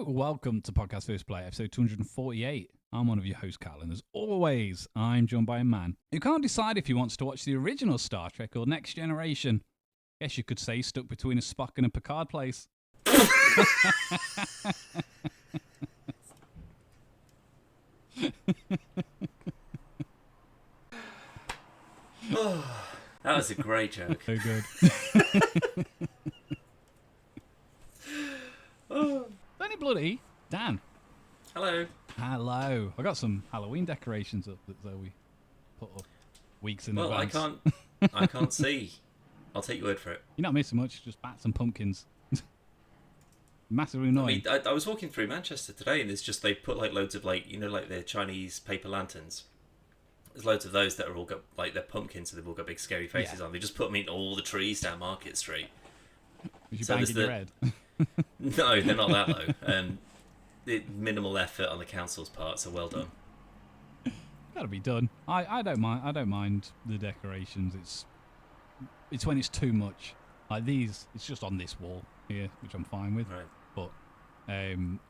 welcome to Podcast First Play, episode 248. I'm one of your hosts, Carl, and as always, I'm joined by a man who can't decide if he wants to watch the original Star Trek or Next Generation. Guess you could say he's stuck between a Spock and a Picard place. Oh, that was a great joke. So good. Only bloody Dan. Hello. Hello. I got some Halloween decorations up that Zoe put up weeks in Well, advance. I can't see. I'll take your word for it. You're not missing much, just bats and pumpkins. Massively annoying. I mean, I was walking through Manchester today, and there's just they put like loads of like the Chinese paper lanterns. There's loads of those that are all got like they're pumpkins, so they've all got big scary faces on. They just put them in all the trees down Market Street. Was you banging your head? No, they're not that low. Minimal effort on the council's part, so well done. Gotta be done. I don't mind. I don't mind the decorations. It's when it's too much. Like these, it's just on this wall here, which I'm fine with. Right. But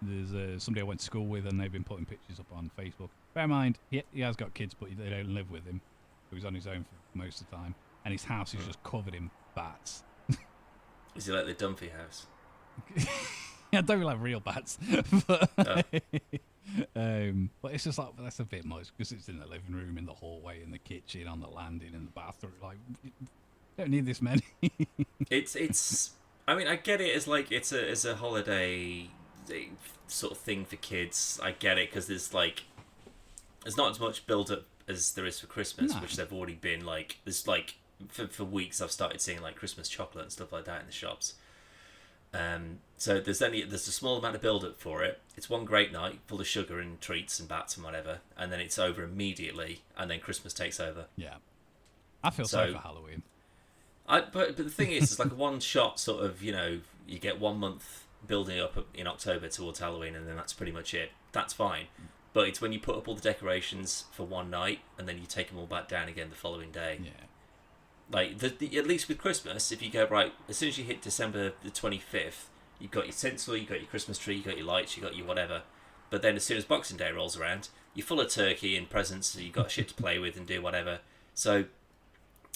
there's somebody I went to school with, and they've been putting pictures up on Facebook. Bear in mind, he has got kids, but they don't live with him. So he's on his own for most of the time, and his house is just covered in bats. Is it like the Dunphy house? I don't like real bats, but but it's just like that's a bit much because it's in the living room, in the hallway, in the kitchen, on the landing, in the bathroom. Like, don't need this many. It's. I mean, I get it as like it's a holiday sort of thing for kids. I get it because there's not as much build up as there is for Christmas, which they've already been like. There's like for weeks I've started seeing like Christmas chocolate and stuff like that in the shops. So there's a small amount of build up for it. It's one great night full of sugar and treats and bats and whatever, and then it's over immediately, and then Christmas takes over. Yeah, I feel sorry for Halloween. But the thing is, it's like a one shot sort of, you get 1 month building up in October towards Halloween, and then that's pretty much it. That's fine. But it's when you put up all the decorations for one night, and then you take them all back down again the following day. Yeah. Like, at least with Christmas, if you go, right, as soon as you hit December the 25th, you've got your tinsel, you've got your Christmas tree, you've got your lights, you've got your whatever. But then as soon as Boxing Day rolls around, you're full of turkey and presents, so you've got shit to play with and do whatever. So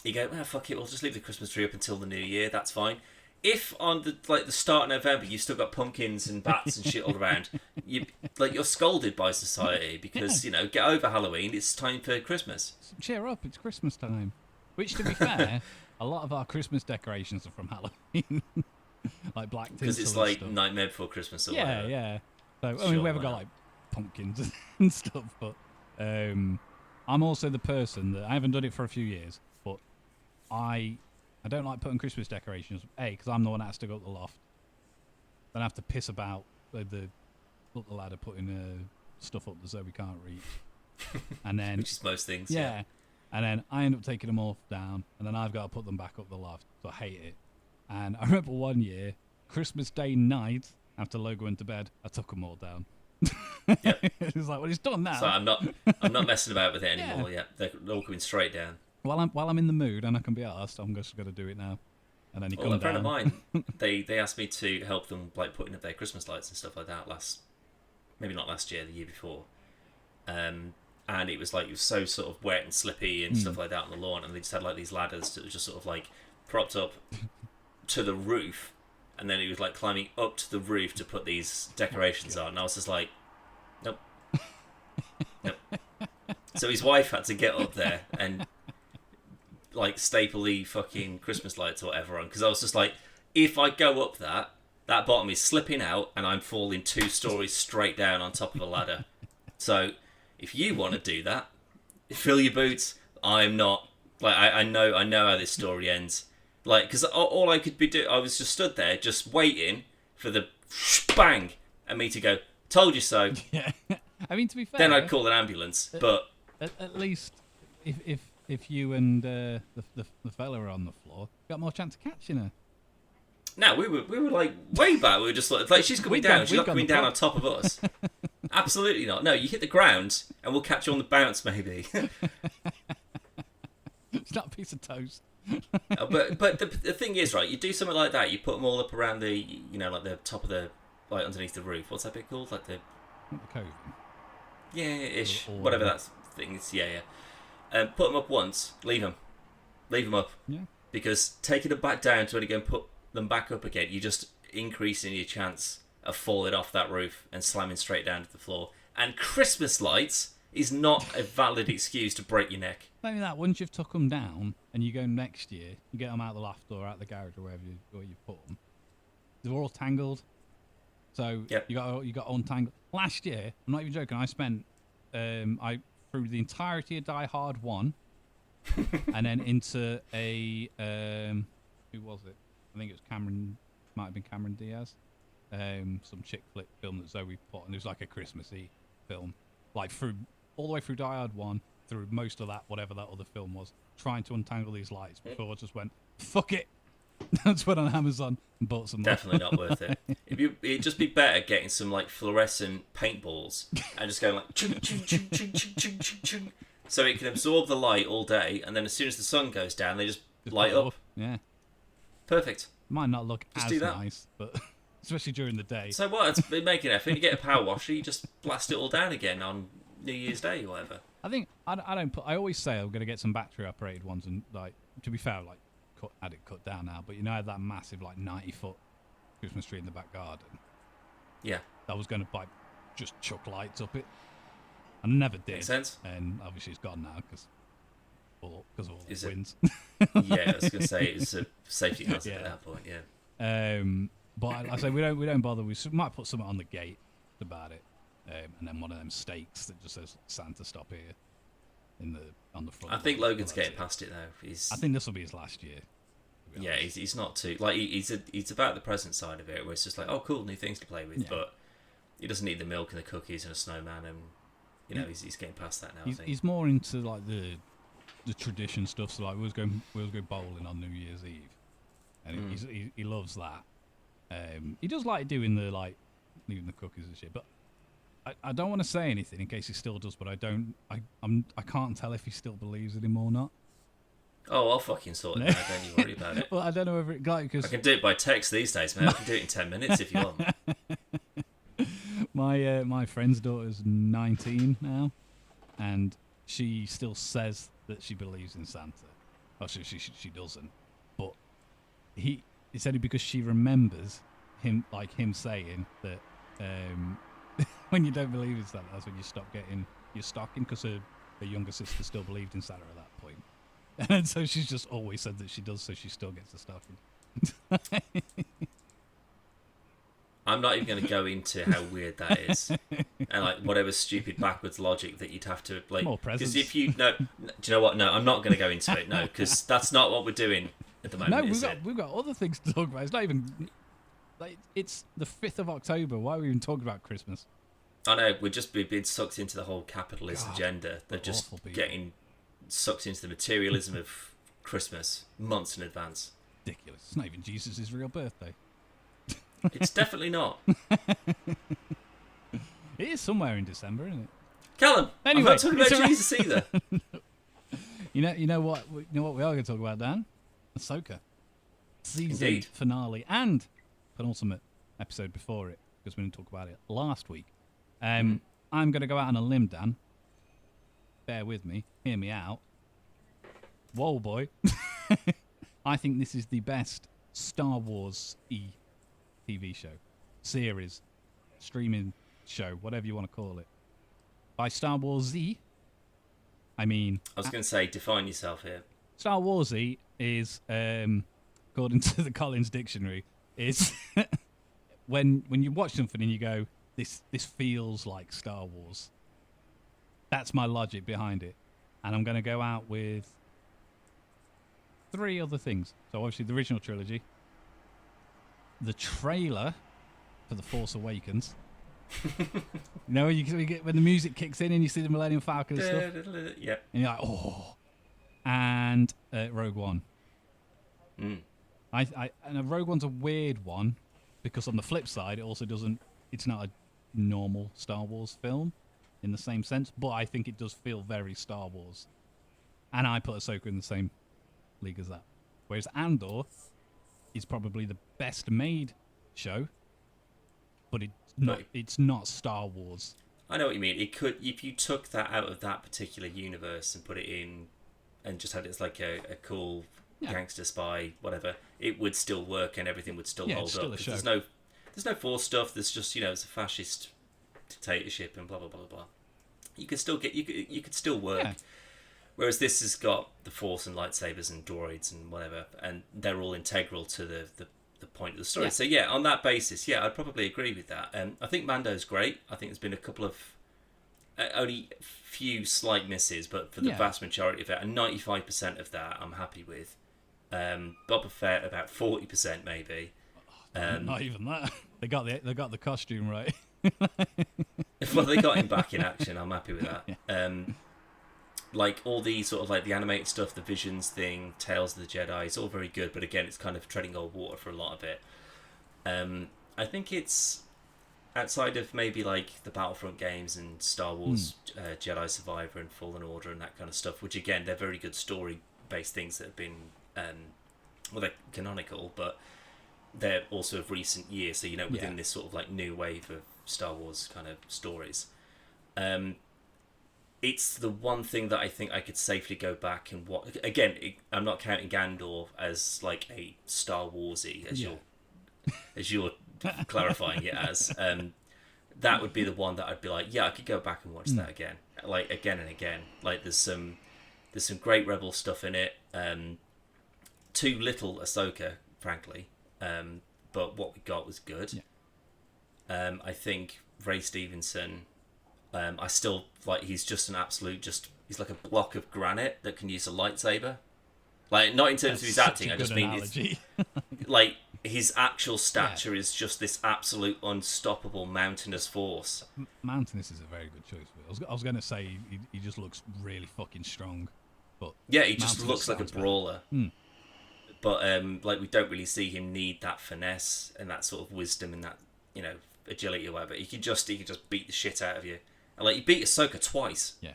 you go, fuck it, we'll just leave the Christmas tree up until the new year, that's fine. If on the start of November you've still got pumpkins and bats and shit all around, you're scolded by society because, get over Halloween, it's time for Christmas. Cheer up, it's Christmas time. Which, to be fair, a lot of our Christmas decorations are from Halloween. Like black tinsel. Because it's like Nightmare Before Christmas or whatever. Yeah. So, I mean, we haven't got like pumpkins and stuff, but I'm also the person that I haven't done it for a few years, but I don't like putting Christmas decorations. A, because I'm the one that has to go up the loft. Then I have to piss about up the ladder putting stuff up that we can't reach. And then which is most things. Yeah. And then I end up taking them all down, and then I've got to put them back up the loft. So I hate it. And I remember one year, Christmas Day night, after Logo went to bed, I took them all down. Yep. It was like, well, it's done now. So I'm not messing about with it anymore. Yeah, they're all coming straight down. While I'm in the mood and I can be asked, I'm just going to do it now. And then he comes down. A friend of mine, they asked me to help them like putting up their Christmas lights and stuff like that maybe not last year, the year before. And it was so sort of wet and slippy and stuff like that on the lawn, and they just had like these ladders that were just sort of like propped up to the roof, and then he was like climbing up to the roof to put these decorations on, and I was just like, nope. So his wife had to get up there and like staple the fucking Christmas lights or whatever on, because I was just like, if I go up that bottom is slipping out and I'm falling 2 stories straight down on top of a ladder. So if you want to do that, fill your boots. I'm not. Like, I know how this story ends. Like, because all I could be doing, I was just stood there, just waiting for the bang, and me to go, told you so. Yeah. I mean, to be fair. Then I'd call an ambulance, but. At least, if you and the fella are on the floor, got more chance of catching her. No, we were like way back. We were just like she's coming down. She's not coming down on top of us. Absolutely not. No, you hit the ground and we'll catch you on the bounce, maybe. It's not a piece of toast. But the thing is, right? You do something like that. You put them all up around the, like the top of the like underneath the roof. What's that bit called? Like the cove. Yeah, ish. Or Whatever that thing is. Yeah, yeah. Put them up once. Leave them up. Yeah. Because taking them back down to only go and put them back up again, you're just increasing your chance of falling off that roof and slamming straight down to the floor. And Christmas lights is not a valid excuse to break your neck. Not only that, once you've took them down and you go next year, you get them out of the loft or out of the garage or wherever you put them. They're all tangled. So yep. you got untangled. Last year, I'm not even joking, I spent I through the entirety of Die Hard 1 and then into a who was it? I think it was might have been Cameron Diaz. Some chick flick film that Zoe put, and it was like a Christmassy film. Like all the way through Die Hard 1, through most of that, whatever that other film was, trying to untangle these lights before I just went, fuck it. That's went on Amazon and bought some. Definitely not worth it. It'd just be better getting some like fluorescent paintballs and just going like chung, chung, chung, chung, chung, chung, chung, chung, so it can absorb the light all day, and then as soon as the sun goes down, they just light up. Yeah. Perfect. Might not look just as nice, but especially during the day. So what? It's making an effort. You get a power washer, you just blast it all down again on New Year's Day or whatever. I think I don't put. I always say I'm going to get some battery operated ones, and like to be fair, like had it cut down now. But you know, I had that massive like 90-foot Christmas tree in the back garden. Yeah. That was going to like just chuck lights up it. I never did. Makes sense. And obviously it's gone now because of all the winds. Yeah, I was going to say it's a safety hazard at that point. Yeah. But I say we don't bother. We might put something on the gate about it, and then one of them stakes that just says Santa stop here on the front. I think Logan's getting past it now. I think this will be his last year. Yeah, he's not too like he's about the present side of it, where it's just like, oh cool, new things to play with, but he doesn't need the milk and the cookies and a snowman, and you know he's getting past that now. I think he's more into like the tradition stuff. So like we always go bowling on New Year's Eve, and he loves that. He does like doing the like leaving the cookies and shit, but I don't want to say anything in case he still does. But I can't tell if he still believes in him or not. Oh, I'll fucking sort it out. Don't you worry about it. Well, I don't know whether I can do it by text these days, man. I can do it in 10 minutes if you want. My friend's daughter's 19 now, and she still says that she believes in Santa. Oh, she doesn't, but it's only because she remembers him saying that when you don't believe in Santa, that's when you stop getting your stocking, because her younger sister still believed in Santa at that point. And so she's just always said that she does, so she still gets the stocking. I'm not even going to go into how weird that is, and like whatever stupid backwards logic that you'd have to like. More presents. Because if you do you know what? No, I'm not going to go into it. No, because that's not what we're doing at the moment. No, we've got other things to talk about. It's not even like it's the 5th of October. Why are we even talking about Christmas? I know we're just being sucked into the whole capitalist agenda. They're just getting sucked into the materialism of Christmas months in advance. Ridiculous. It's not even Jesus' real birthday. It's definitely not. It is somewhere in December, isn't it? Callum, anyway, I'm not talking about Jesus either. You know what we are going to talk about, Dan? Ahsoka. Season finale and penultimate episode before it, because we didn't talk about it last week. I'm going to go out on a limb, Dan. Bear with me. Hear me out. Whoa, boy. I think this is the best Star Wars TV show, series, streaming show, whatever you want to call it. By Star Wars Z, I mean... I was going to say, define yourself here. Star Wars Z is, according to the Collins Dictionary, is when you watch something and you go, this feels like Star Wars. That's my logic behind it. And I'm going to go out with 3 other things. So obviously the original trilogy, the trailer for The Force Awakens. You know, when you get when the music kicks in and you see the Millennium Falcon and stuff. Yeah. And you're like, oh. And Rogue One. And Rogue One's a weird one because on the flip side, it also doesn't. It's not a normal Star Wars film in the same sense, but I think it does feel very Star Wars. And I put Ahsoka in the same league as that. Whereas Andor is probably the best made show but it's not Star Wars. I know what you mean. It could, if you took that out of that particular universe and put it in, and just had it as like a cool gangster spy, whatever, it would still work and everything would still hold up. There's no Force stuff. There's just it's a fascist dictatorship and blah blah blah blah. You could still get you could still work. Yeah. Whereas this has got the Force and lightsabers and droids and whatever, and they're all integral to the point of the story. So on that basis, I'd probably agree with that. I think Mando's great. I think there's been a couple of only few slight misses, but for the vast majority of it, and 95% of that, I'm happy with. Boba Fett about 40% maybe. Not even that. They got the costume right. Well, they got him back in action. I'm happy with that. Like all the sort of like the animated stuff, the Visions thing, Tales of the Jedi, it's all very good, but again, it's kind of treading old water for a lot of it. I think it's outside of maybe like the Battlefront games and Star Wars Jedi Survivor and Fallen Order and that kind of stuff, which again, they're very good story-based things that have been, they're canonical, but they're also of recent years, so within this sort of like new wave of Star Wars kind of stories. It's the one thing that I think I could safely go back and watch. Again, I'm not counting Gandor as like a Star Warsy, as you're clarifying it as. That would be the one that I'd be like, I could go back and watch that again, like again and again. Like there's some great Rebel stuff in it. Too little Ahsoka, frankly, but what we got was good. I think Ray Stevenson. I still like he's just an absolute he's like a block of granite that can use a lightsaber. Like not in terms of his acting, I just mean like his actual stature is just this absolute unstoppable mountainous force. Mountainous is a very good choice. I was going to say he just looks really fucking strong, but he just looks like a brawler. But like we don't really see him need that finesse and that sort of wisdom and that agility or whatever. He can just beat the shit out of you. And like he beat Ahsoka twice. Yeah.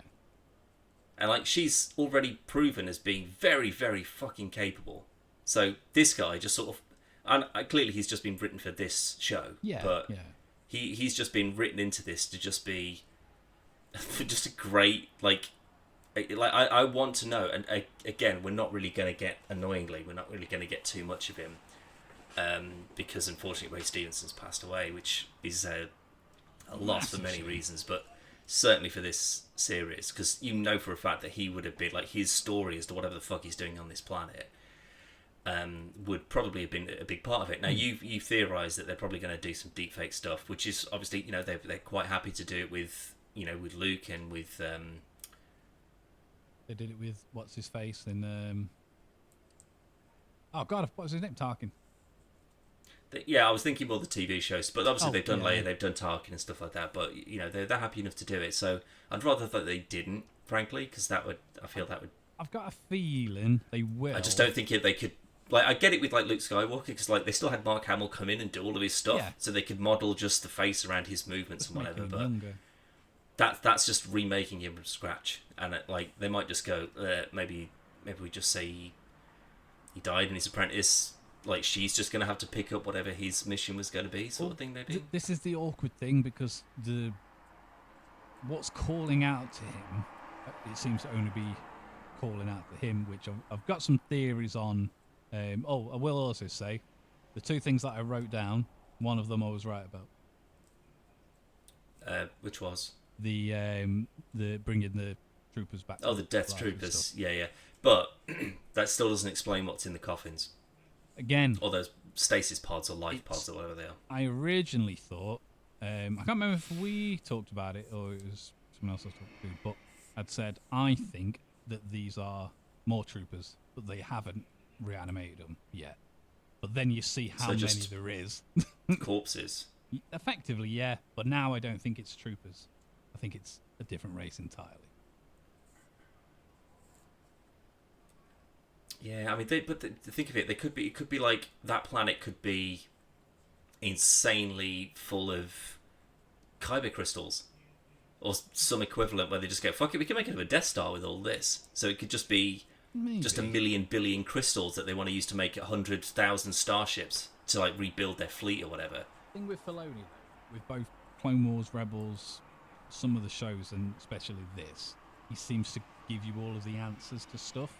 And like she's already proven as being very, very fucking capable. So this guy just sort of, and clearly he's just been written for this show. Yeah. But he's just been written into this to just be just a great I want to know. And again, we're not really going to get we're not really going to get too much of him, because unfortunately Ray Stevenson's passed away, which is a loss for many reasons, but certainly for this series, because for a fact that he would have been like his story as to whatever the fuck he's doing on this planet would probably have been a big part of it. Now you theorise that they're probably going to do some deepfake stuff, which is obviously they're quite happy to do it with with Luke and with they did it with what's his face and oh god, what was his name? Tarkin. I was thinking more the TV shows, but obviously they've done Leia, they've done Tarkin and stuff like that. But they're happy enough to do it. So I'd rather that they didn't, frankly, because I feel that would. I've got a feeling they will. I just don't think they could. Like I get it with like Luke Skywalker, because like they still had Mark Hamill come in and do all of his stuff, so they could model just the face around his movements and whatever. But that's just remaking him from scratch, and they might just go maybe we just say he died and his apprentice. Like she's just going to have to pick up whatever his mission was going to be, sort of thing. Maybe this is the awkward thing, because what's calling out to him, it seems to only be calling out to him, which I've got some theories on. I will also say the two things that I wrote down. One of them I was right about. Which was the bringing the troopers back. Oh, the Death Troopers. Yeah. But that still doesn't explain what's in the coffins. Again, or those stasis pods or life pods or whatever they are. I originally thought, I can't remember if we talked about it or it was someone else I talked to, but I'd said I think that these are more troopers, but they haven't reanimated them yet. But then you see how many there is. Corpses. Effectively, yeah. But now I don't think it's troopers. I think it's a different race entirely. Yeah, I mean, think of it. It could be like that planet could be insanely full of kyber crystals, or some equivalent where they just go, "Fuck it, we can make it a Death Star with all this." So it could just be just a million billion crystals that they want to use to make 100,000 starships to like rebuild their fleet or whatever. Thing with Filoni, with both Clone Wars, Rebels, some of the shows, and especially this, he seems to give you all of the answers to stuff.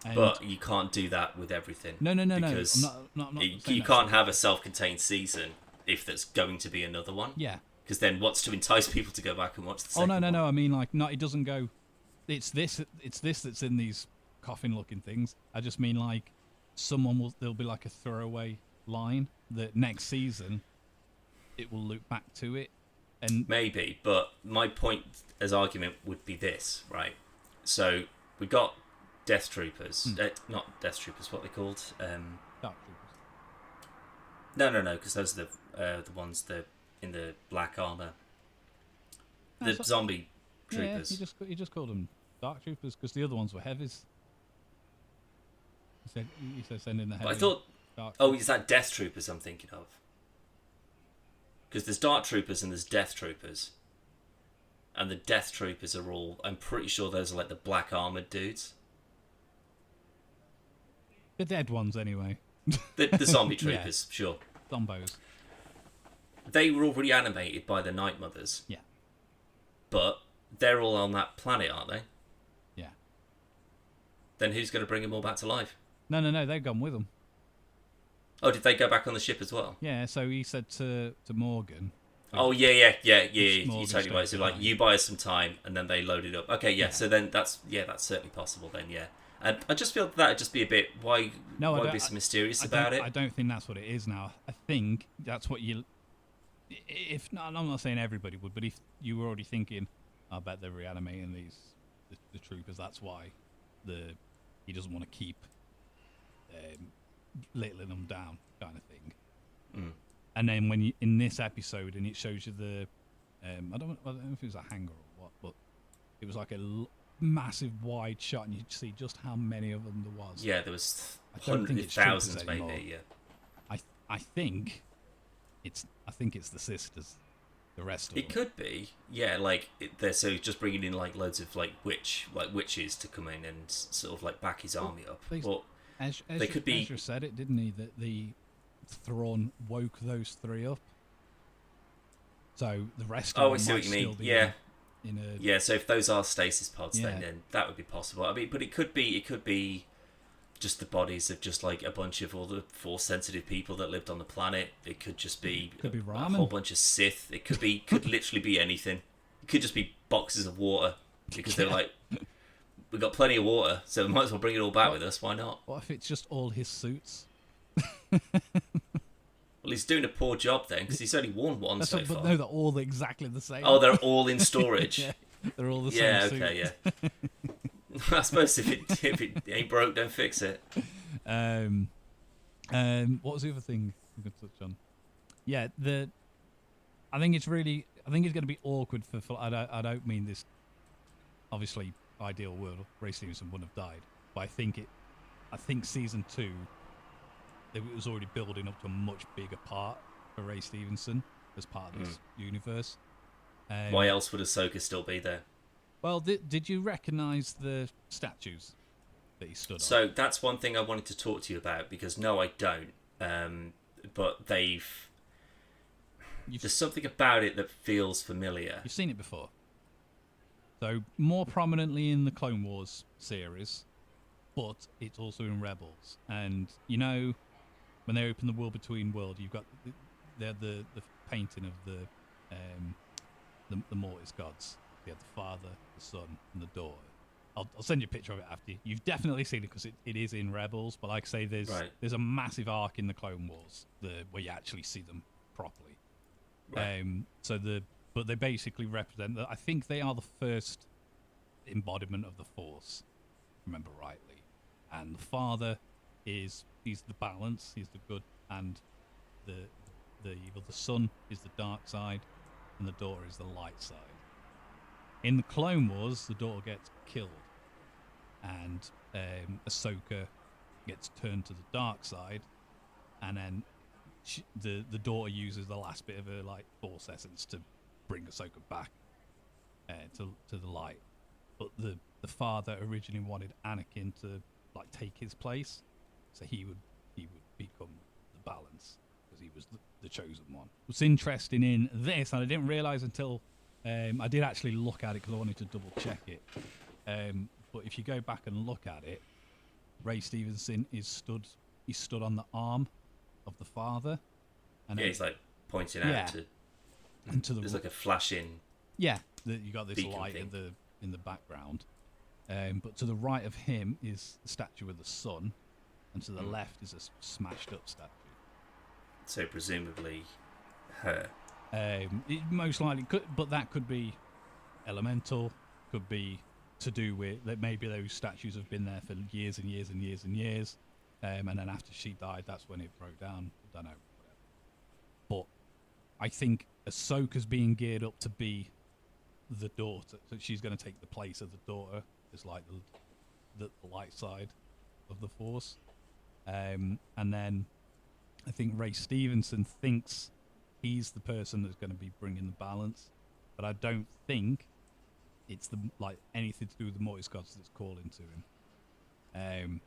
And but you can't do that with everything. No. Because I'm not you can't have a self-contained season if there's going to be another one. Yeah. Because then what's to entice people to go back and watch the second one? No. I mean, like, not. It doesn't go. It's this that's in these coffin-looking things. I just mean, like, there'll be like a throwaway line that next season it will loop back to it. And maybe, but my point as argument would be this, right? So we got Death Troopers, not Death Troopers. What are they called? Dark No, Troopers. because those are the ones that in the black armor, the zombie troopers. Yeah, he just called them Dark Troopers because the other ones were heavies. He said send in the heavy. I thought. Oh, is that Death Troopers I'm thinking of? Because there's Dark Troopers and there's Death Troopers. And the Death Troopers are all... I'm pretty sure those are like the black armoured dudes. The dead ones, anyway. The zombie troopers, yeah. Sure. Zombos. They were all reanimated by the Night Mothers. Yeah. But they're all on that planet, aren't they? Yeah. Then who's going to bring them all back to life? No, they've gone with them. Oh, did they go back on the ship as well? Yeah, so he said to Morgan... Oh, yeah. You totally right. So, like, you buy us some time, and then they load it up. Okay, yeah. So then that's certainly possible. Then, yeah. And I just feel that'd just be a bit. Why be so mysterious about it? I don't think that's what it is now. I think that's what you. If not, I'm not saying everybody would, but if you were already thinking, I bet they're reanimating the troopers. That's why he doesn't want to keep littling them down, kind of thing. Mm. And then when you in this episode, and it shows you the, I don't know if it was a hangar or what, but it was like a massive wide shot, and you'd see just how many of them there was. Yeah, there was hundreds, thousands, maybe. Yeah. I think it's the sisters. The rest of them. It could be, yeah. Like they're just bringing in like loads of witches to come in and sort of like back his army up. But they could be. Ezra said it, didn't he? That the Thrawn woke those three up. So the rest of them I see what you mean. Yeah. So if those are stasis pods, then that would be possible. I mean, but it could be just the bodies of just like a bunch of all the Force sensitive people that lived on the planet. It could just be a whole bunch of Sith. It could literally be anything. It could just be boxes of water because they're like, we've got plenty of water, so we might as well bring it all back with us. Why not? What if it's just all his suits? Well, he's doing a poor job then because he's only worn one so far. But no, they're all exactly the same. Oh, they're all in storage. Yeah, they're all the same. Yeah, okay, yeah. I suppose if it ain't broke, don't fix it. What was the other thing we could touch on? Yeah, I think it's going to be awkward for. I don't mean this. Obviously, ideal world, Ray Stevenson wouldn't have died, but I think season 2. It was already building up to a much bigger part for Ray Stevenson as part of this universe. Why else would Ahsoka still be there? Well, did you recognise the statues that he stood on? So that's one thing I wanted to talk to you about because no, I don't. But there's something about it that feels familiar. You've seen it before. So more prominently in the Clone Wars series, but it's also in Rebels. And you know, when they open the World Between World, you've got the painting of the Mortis gods. You have the father, the son, and the daughter. I'll send you a picture of it after. You've definitely seen it because it is in Rebels. But like I say, there's a massive arc in the Clone Wars where you actually see them properly. Right. But they basically represent. I think they are the first embodiment of the Force, if I remember rightly. And the father he's the balance. He's the good and the evil. The son is the dark side, and the daughter is the light side. In the Clone Wars, the daughter gets killed, and Ahsoka gets turned to the dark side, and then the daughter uses the last bit of her Force essence to bring Ahsoka back to the light. But the father originally wanted Anakin to take his place, so he would become the balance because because he was the chosen one. What's interesting in this, and I didn't realise until I did actually look at it because I wanted to double check it. But if you go back and look at it, Ray Stevenson is stood. He's stood on the arm of the father, and he's like pointing out to. And to the there's like a flashing. Yeah, you got this light thing. in the background. But to the right of him is the statue of the sun, and to the left is a smashed up statue. So presumably, her. It most likely could, but that could be elemental. Could be to do with that. Maybe those statues have been there for years and years and years and years, and then after she died, that's when it broke down. I don't know, but I think Ahsoka's being geared up to be the daughter. So she's going to take the place of the daughter. It's like the light side of the Force, and then I think Ray Stevenson thinks he's the person that's going to be bringing the balance, but I don't think it's anything to do with the Mortis gods that's calling to him.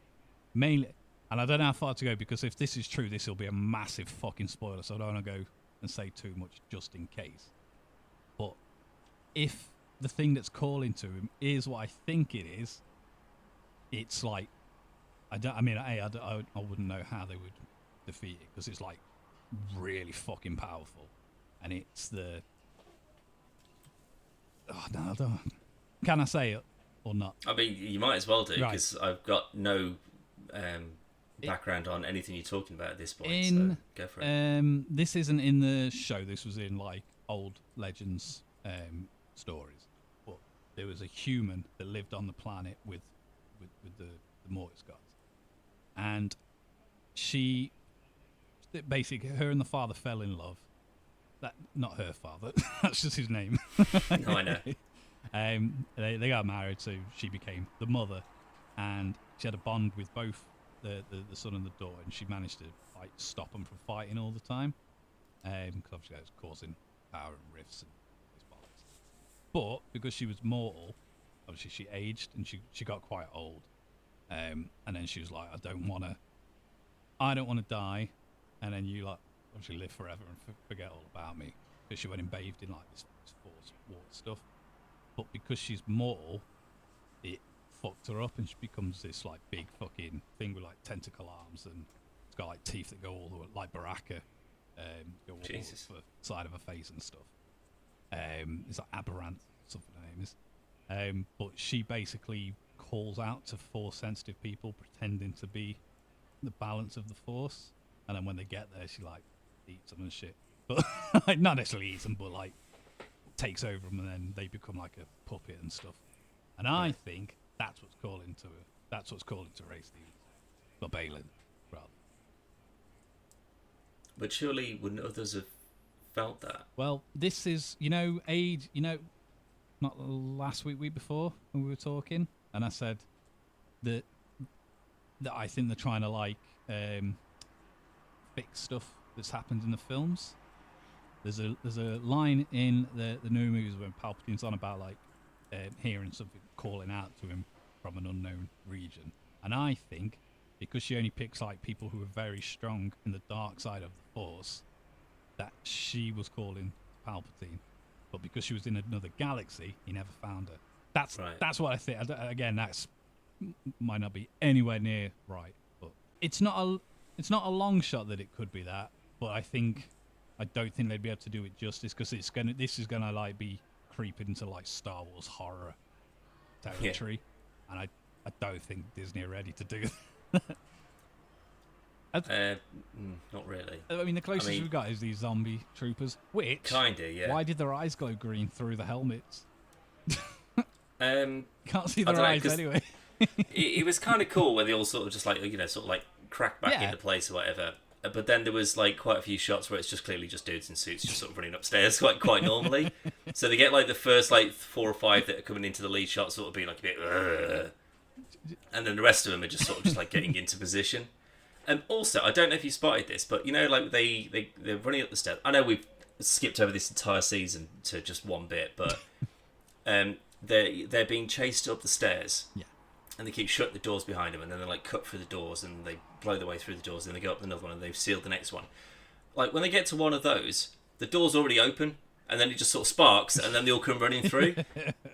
Mainly, and I don't know how far to go, because if this is true, this will be a massive fucking spoiler, so I don't want to go and say too much just in case. But if the thing that's calling to him is what I think it is, it's like I wouldn't know how they would defeat it, because it's like really fucking powerful, and it's the I don't. Can I say it or not? I mean, you might as well do, because I've got no background on anything you're talking about at this point. So go for it. This isn't in the show. This was in like old Legends stories. But there was a human that lived on the planet with the Mortis gods, and basically her and the father fell in love. That not her father. That's just his name. No, I know. They got married, so she became the mother, and she had a bond with both the son and the daughter, and she managed to like stop them from fighting all the time, because obviously it was causing power and rifts and this bollocks. But because she was mortal, obviously she aged and she got quite old, and then she was like, I don't want to die, and then you like obviously live forever and forget all about me, because she went and bathed in like this Force water stuff. But because she's mortal, it fucked her up, and she becomes this like big fucking thing with like tentacle arms, and it's got like teeth that go all the way, like Baraka, go all the side of her face and stuff. It's like Aberrant, something her name is. But she basically calls out to Force sensitive people, pretending to be the balance of the Force, and then when they get there, she like eats them and shit. But like, not necessarily eats them, but like takes over them, and then they become like a puppet and stuff. And I think that's what's calling to her. That's what's calling to Ray Stevens, not Balin, rather. But surely wouldn't others have felt that? Well, this is, age. Not last week before when we were talking, and I said that I think they're trying to like fix stuff that's happened in the films. There's a line in the new movies when Palpatine's on about like hearing something calling out to him from an unknown region, and I think because she only picks like people who are very strong in the dark side of the Force, that she was calling Palpatine, but because she was in another galaxy, he never found her. That's what I think. Again, that's might not be anywhere near right, but it's not a long shot that it could be that. But I don't think they'd be able to do it justice, because this is gonna like be creeping into like Star Wars horror territory, and I don't think Disney are ready to do that. Not really. I mean, the closest we've got is these zombie troopers, which kinda, yeah. Why did their eyes glow green through the helmets? Can't see their eyes anyway. it was kind of cool when they all sort of just like sort of like crack back into place or whatever. But then there was like quite a few shots where it's just clearly just dudes in suits just sort of running upstairs quite normally. So they get like the first like 4 or 5 that are coming into the lead shot sort of being like a bit, and then the rest of them are just sort of just like getting into position. And also, I don't know if you spotted this, but like they're running up the stairs. I know we've skipped over this entire season to just one bit, but they're being chased up the stairs. Yeah. And they keep shutting the doors behind them, and then they like cut through the doors, and they blow their way through the doors, and they go up another one, and they've sealed the next one. like when they get to one of those, the door's already open, and then it just sort of sparks, and then they all come running through.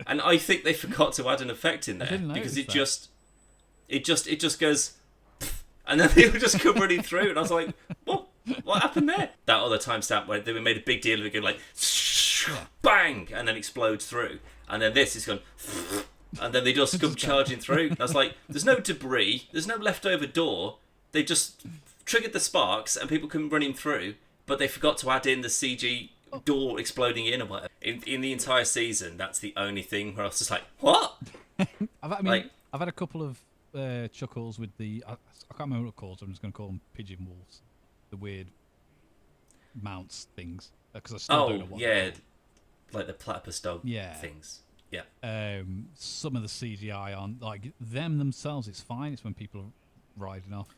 And I think they forgot to add an effect in there because it just goes, and then they all just come running through, and I was like, what happened there? That other timestamp where they made a big deal of it, going like, bang, and then explodes through, and then this is going, and then they just come charging through. I was like, there's no debris, there's no leftover door. They just triggered the sparks, and people come running through, but they forgot to add in the CG door exploding in or whatever. In the entire season, that's the only thing where I was just like, what? I've had a couple of chuckles with the I can't remember what it's called, so I'm just going to call them pigeon wolves, the weird mounts things, because I still don't know what they're called. Like the platypus dog things. Yeah. Some of the CGI on like them themselves, it's fine. It's when people are riding off.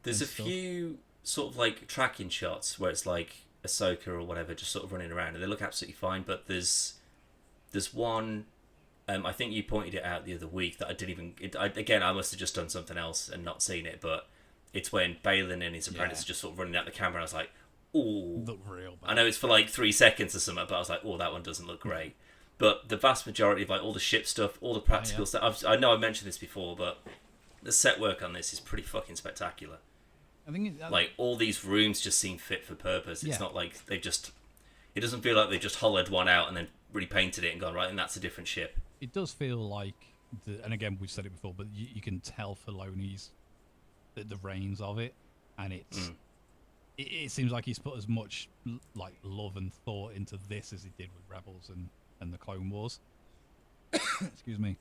There's a few sort of like tracking shots where it's like Ahsoka or whatever just sort of running around, and they look absolutely fine. But there's one. I think you pointed it out the other week that I didn't even. Again, I must have just done something else and not seen it. But it's when Balin and his apprentice are just sort of running out the camera. And I was like, "Ooh, look real bad." I know it's for like 3 seconds or something, but I was like, "Oh, that one doesn't look great." But the vast majority of like all the ship stuff, all the practical stuff. I know I mentioned this before, but the set work on this is pretty fucking spectacular. I think like all these rooms just seem fit for purpose. It's not like they just. It doesn't feel like they just hollowed one out and then repainted it and gone right, and that's a different ship. It does feel like, and again we've said it before, but you can tell Filoni's the reins of it, and it seems like he's put as much like love and thought into this as he did with Rebels and the Clone Wars. Excuse me.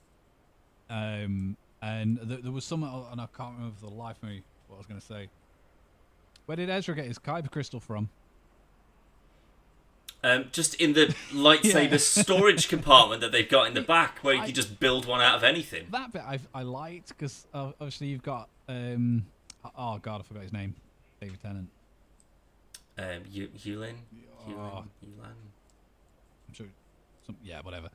And there was some, and I can't remember for the life of me what I was going to say. Where did Ezra get his kyber crystal from? Just in the lightsaber storage compartment that they've got in the back, where you can just build one out of anything. That bit I liked, because obviously you've got oh god, I forgot his name. David Tennant. Yulin. I'm sure. Whatever.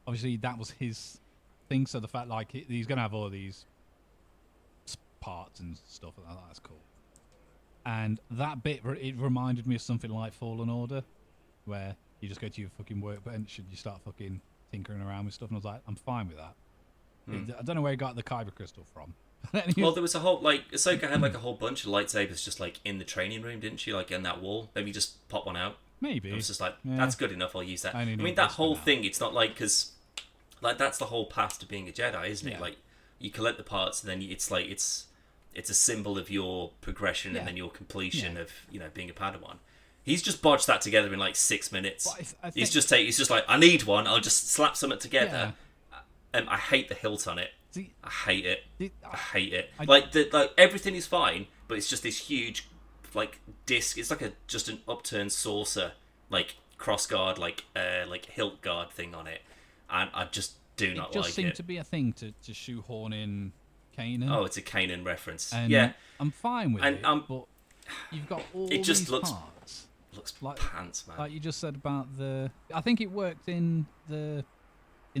Obviously that was his thing. So the fact like he's gonna have all these parts and stuff, that's cool. And that bit, it reminded me of something like Fallen Order, where you just go to your fucking workbench and you start fucking tinkering around with stuff. And I was like, I'm fine with that. I don't know where he got the kyber crystal from. Well, there was a whole, like, Ahsoka had like a whole bunch of lightsabers just like in the training room, didn't she? Like in that wall. Maybe just pop one out. Maybe. It was just like, that's good enough, I'll use that. I mean, that whole thing, it's not like, because like that's the whole path to being a Jedi, isn't it? Like, you collect the parts and then it's like, it's a symbol of your progression and then your completion of, being a Padawan. He's just bodged that together in like 6 minutes. I think he's just like, I need one. I'll just slap something together. I hate the hilt on it. I hate it. I hate it. Like everything is fine, but it's just this huge, like disc. It's like just an upturned saucer, like cross guard, like hilt guard thing on it, and I just do not like it. It just seemed to be a thing to shoehorn in Kanan. Oh, it's a Kanan reference. And I'm fine with it, but you've got all these parts. Looks like pants, man. Like you just said about I think it worked in the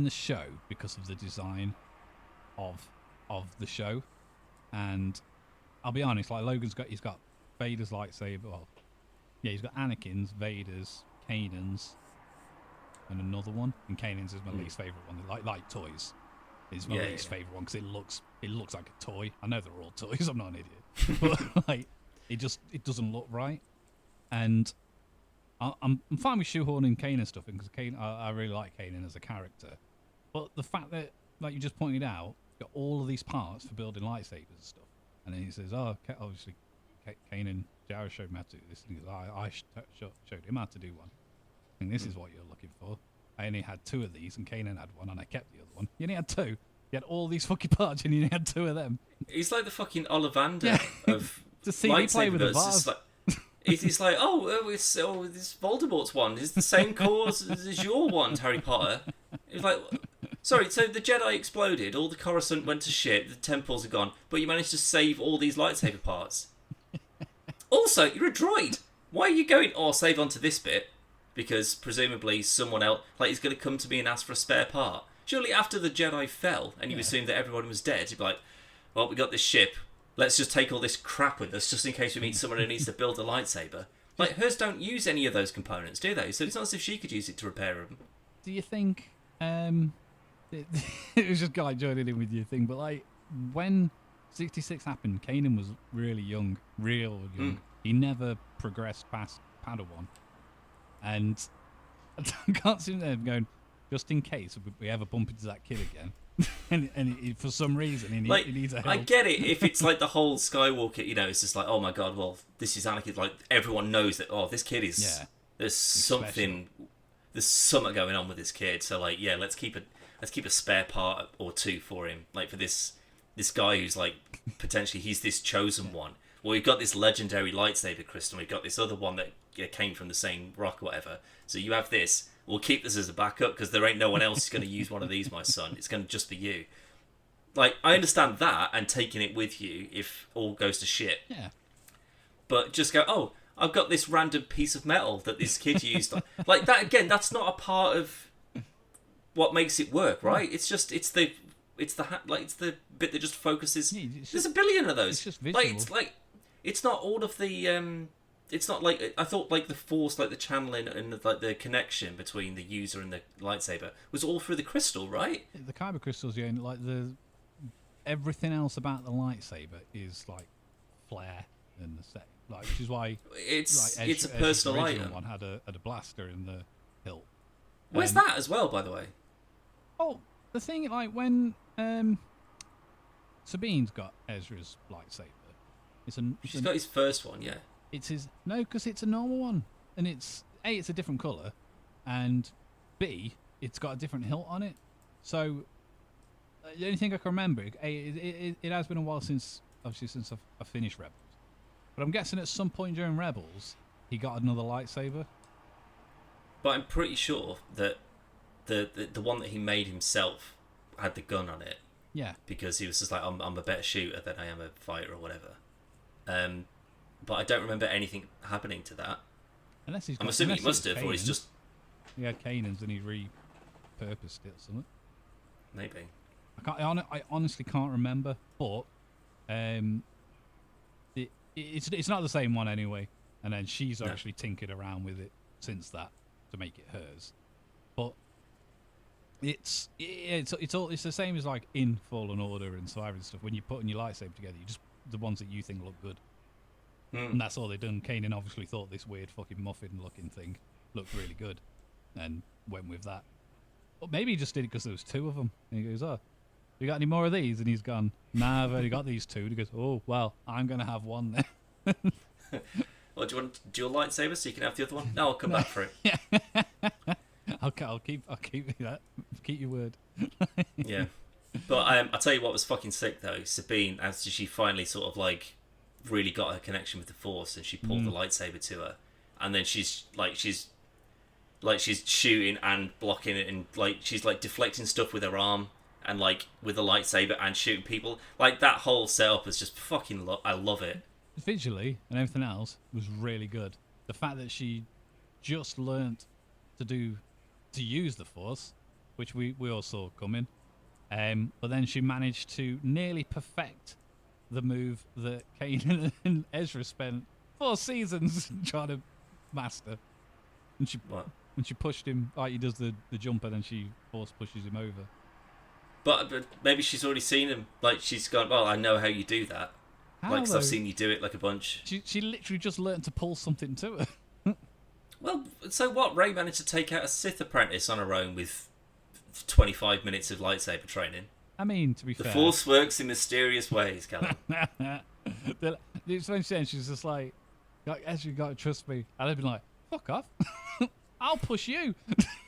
show because of the design of the show, and I'll be honest, like he's got Vader's lightsaber. Well, he's got Anakin's, Vader's, Kanan's, and another one. And Kanan's is my least favorite one. Like toys. Is my least favourite one because it looks like a toy. I know they're all toys. I'm not an idiot, but like it doesn't look right. And I'm fine with shoehorning Kanan stuff in because I really like Kanan as a character. But the fact that, like you just pointed out, you've got all of these parts for building lightsabers and stuff, and then he says, "Oh, obviously, Kanan Jarrah showed me how to do this." And he goes, "I showed him how to do one. And this is what you're looking for." I only had 2 of these, and Kanan had one, and I kept the other one. You only had 2. You had all these fucking parts, and you only had 2 of them. He's like the fucking Ollivander of to see me play with the bars. He's like, it's Voldemort's one. It's the same cause as your one, Harry Potter. It's like, sorry, so the Jedi exploded, all the Coruscant went to shit, the temples are gone, but you managed to save all these lightsaber parts. Also, you're a droid. Why are you going, save onto this bit? Because presumably someone else, like, is going to come to me and ask for a spare part. Surely after the Jedi fell and you assumed that everyone was dead, you'd be like, well, we got this ship. let's just take all this crap with us just in case we meet someone who needs to build a lightsaber. Like, hers don't use any of those components, do they? So it's not as if she could use it to repair them. Do you think... it was just like joining in with your thing, but like when 66 happened, Kanan was really young, real young. He never progressed past Padawan, and I can't see them going, just in case we ever bump into that kid again, and for some reason he needs a help. I get it if it's like the whole Skywalker, it's just like, oh my god, well this is Anakin. Like everyone knows that. Oh, this kid is there's something going on with this kid. So like, yeah, let's keep a spare part or two for him, like for this guy who's like potentially he's this chosen one. Well, we've got this legendary lightsaber crystal, we've got this other one that came from the same rock or whatever. So you have this. We'll keep this as a backup because there ain't no one else going to use one of these, my son. It's going to just be you. Like, I understand that and taking it with you if all goes to shit. Yeah. But just go, oh, I've got this random piece of metal that this kid used. Like that again. That's not a part of what makes it work, right? It's the bit that just focuses. Yeah, there's a billion of those. It's just visual. It's not all of the. It's not like I thought. Like the force, like the channeling and the connection between the user and the lightsaber was all through the crystal, right? The kyber crystals, yeah, and like everything else about the lightsaber is like flare and the set, like which is why it's a personal item. One had a blaster in the hilt. Where's that as well, by the way? Oh, the thing like when Sabine's got Ezra's lightsaber. She's got his first one, yeah. It's his because it's a normal one, and it's a different color, and B, it's got a different hilt on it. So the only thing I can remember, it has been a while since I've finished Rebels, but I'm guessing at some point during Rebels he got another lightsaber. But I'm pretty sure that the one that he made himself had the gun on it. Yeah. Because he was just like, I'm a better shooter than I am a fighter or whatever. But I don't remember anything happening to that. I'm assuming he must have, or he's just... He had Kanan's and he repurposed it or something. Maybe. I honestly can't remember, but it's not the same one anyway. And then she's actually tinkered around with it since that to make it hers. But it's the same as like in Fallen Order and Survivor and stuff. When you're putting your lightsaber together, you just the ones that you think look good. And that's all they've done. Kanan obviously thought this weird fucking muffin looking thing looked really good and went with that. But maybe he just did it because there was two of them. And he goes, oh, you got any more of these? And he's gone, nah, I've only got these two. And he goes, oh, well, I'm going to have one then. Well, do you want a dual lightsaber so you can have the other one? No, I'll come back for it. Yeah. I'll keep that. Keep your word. Yeah. But I'll tell you what was fucking sick though. Sabine, as she finally sort of like really got her connection with the Force, and she pulled the lightsaber to her, and then she's shooting and blocking it, and like she's like deflecting stuff with her arm and like with the lightsaber and shooting people. Like that whole setup is just fucking. I love it. Visually and everything else was really good. The fact that she just learnt to use the Force, which we all saw coming. But then she managed to nearly perfect the move that Kanan and Ezra spent 4 seasons trying to master. And she pushed him, like he does the jump, and then she Force pushes him over. But maybe she's already seen him. Like she's gone, well, I know how you do that. Because I've seen you do it like a bunch. She literally just learned to pull something to her. Well, so what? Rey managed to take out a Sith apprentice on her own with 25 minutes of lightsaber training. I mean, to be fair, the Force works in mysterious ways, Callum. It's when she's just like, Ezra, you got to trust me. And I'd be like, fuck off. I'll push you.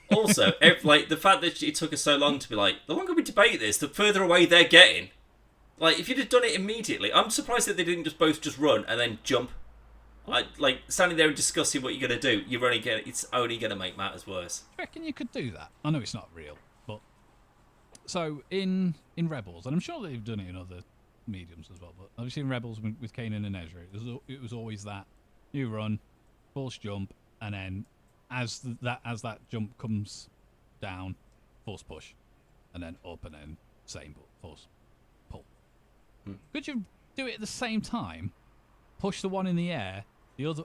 Also, like the fact that it took us so long to be like, the longer we debate this, the further away they're getting. Like, if you'd have done it immediately, I'm surprised that they didn't both just run and then jump. Like standing there and discussing what you're going to do, it's only going to make matters worse. I reckon you could do that. I know it's not real, but so in Rebels, and I'm sure they've done it in other mediums as well. But obviously in Rebels with Kanan and Ezra, it was always that you run, Force jump, and then as that jump comes down, Force push, and then up, and then same but Force pull. Could you do it at the same time. Push the one in the air,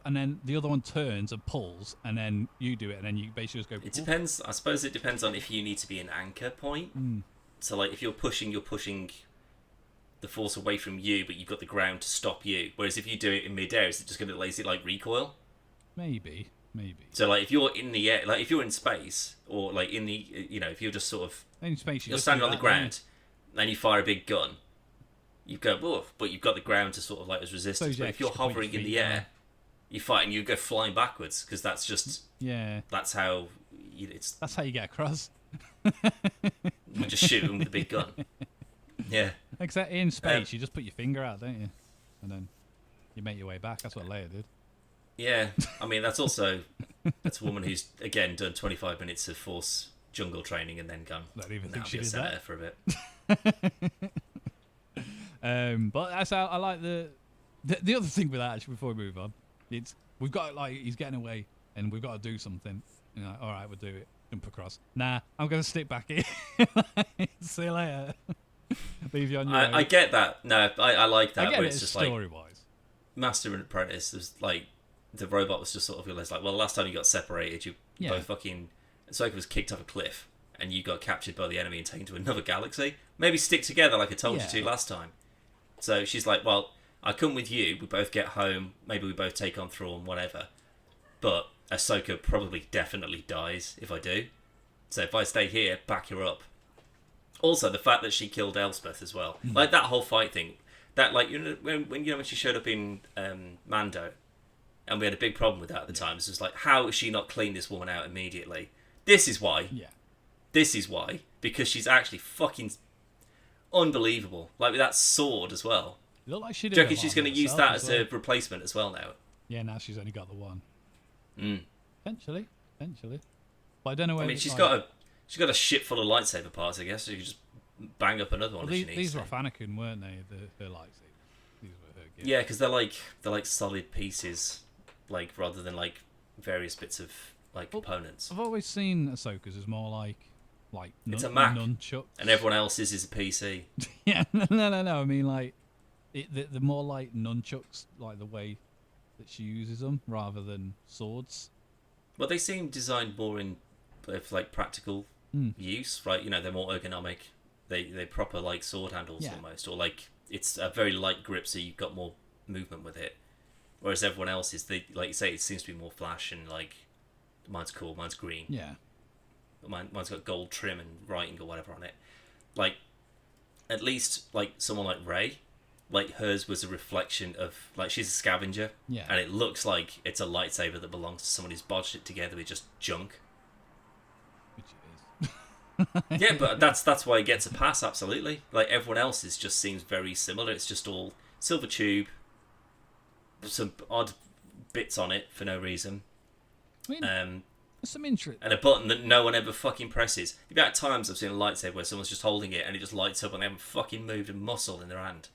and then the other one turns and pulls, and then you do it, and then you basically just go. It depends. I suppose it depends on if you need to be an anchor point. So, like, if you're pushing the force away from you, but you've got the ground to stop you. Whereas if you do it in mid-air, is it just going to lazy like recoil? Maybe. So, like, if you're in the air, like if you're in space, or like in the, if you're just sort of in space, you're standing on the ground, and you fire a big gun, you go, woof, but you've got the ground to sort of like as resistance. But if you're hovering in the air, you fight and you go flying backwards because that's just that's how that's how you get across. You just shoot them with a big gun. Yeah. Except in space, you just put your finger out, don't you? And then you make your way back. That's what Leia did. Yeah, I mean that's a woman who's again done 25 minutes of Force jungle training and then gone. I don't even think she did that for a bit. But that's how I like the other thing with that. Actually, before we move on, we've got like he's getting away and we've got to do something. Like, all right, we'll do it. Jump across. Nah, I'm gonna stick back here. See you later. Leave you on your own. I get that. No, I like that. I get where it it's just story-wise. Like Master and Apprentice. There's like the robot was just sort of realized like, well, the last time you got separated, you both fucking Ahsoka was kicked off a cliff and you got captured by the enemy and taken to another galaxy. Maybe stick together like I told you to last time. So she's like, well, I come with you. We both get home. Maybe we both take on Thrawn, whatever. But Ahsoka probably definitely dies if I do. So if I stay here, back her up. Also, the fact that she killed Elspeth as well, like that whole fight thing, that like when she showed up in Mando, and we had a big problem with that at the time. It's just like, how is she not cleaned this woman out immediately? This is why. Yeah. This is why, because she's actually fucking unbelievable. Like with that sword as well. It looked like she did. Do you reckon she's going to use that as a replacement as well now? Yeah, now she's only got the one. Eventually. But I don't know where. I mean, she's got a ship full of lightsaber parts, I guess. So you can just bang up another one if she needs. These were off Anakin, weren't they? Her lightsabers. These were her gifts. Yeah, because they're like solid pieces, like rather than like various bits of like components. I've always seen Ahsoka's as more like it's a Mac, nunchucks, and everyone else's is a PC. Yeah, no. I mean, like the more like nunchucks, like the way that she uses them rather than swords. Well, they seem designed more in like practical use, right? You know, they're more ergonomic. They proper like sword handles almost, or like it's a very light grip, so you've got more movement with it. Whereas everyone else's, they like you say, it seems to be more flash and like mine's cool, mine's green. Yeah. Mine's got gold trim and writing or whatever on it. Like, at least like someone like Rey, like hers was a reflection of like she's a scavenger, and it looks like it's a lightsaber that belongs to someone who's bodged it together with just junk. Which it is. Yeah, but that's why it gets a pass. Absolutely, like everyone else's just seems very similar. It's just all silver tube, some odd bits on it for no reason. I mean, some interest. And a button that no one ever fucking presses. The amount of times I've seen a lightsaber where someone's just holding it and it just lights up and they haven't fucking moved a muscle in their hand.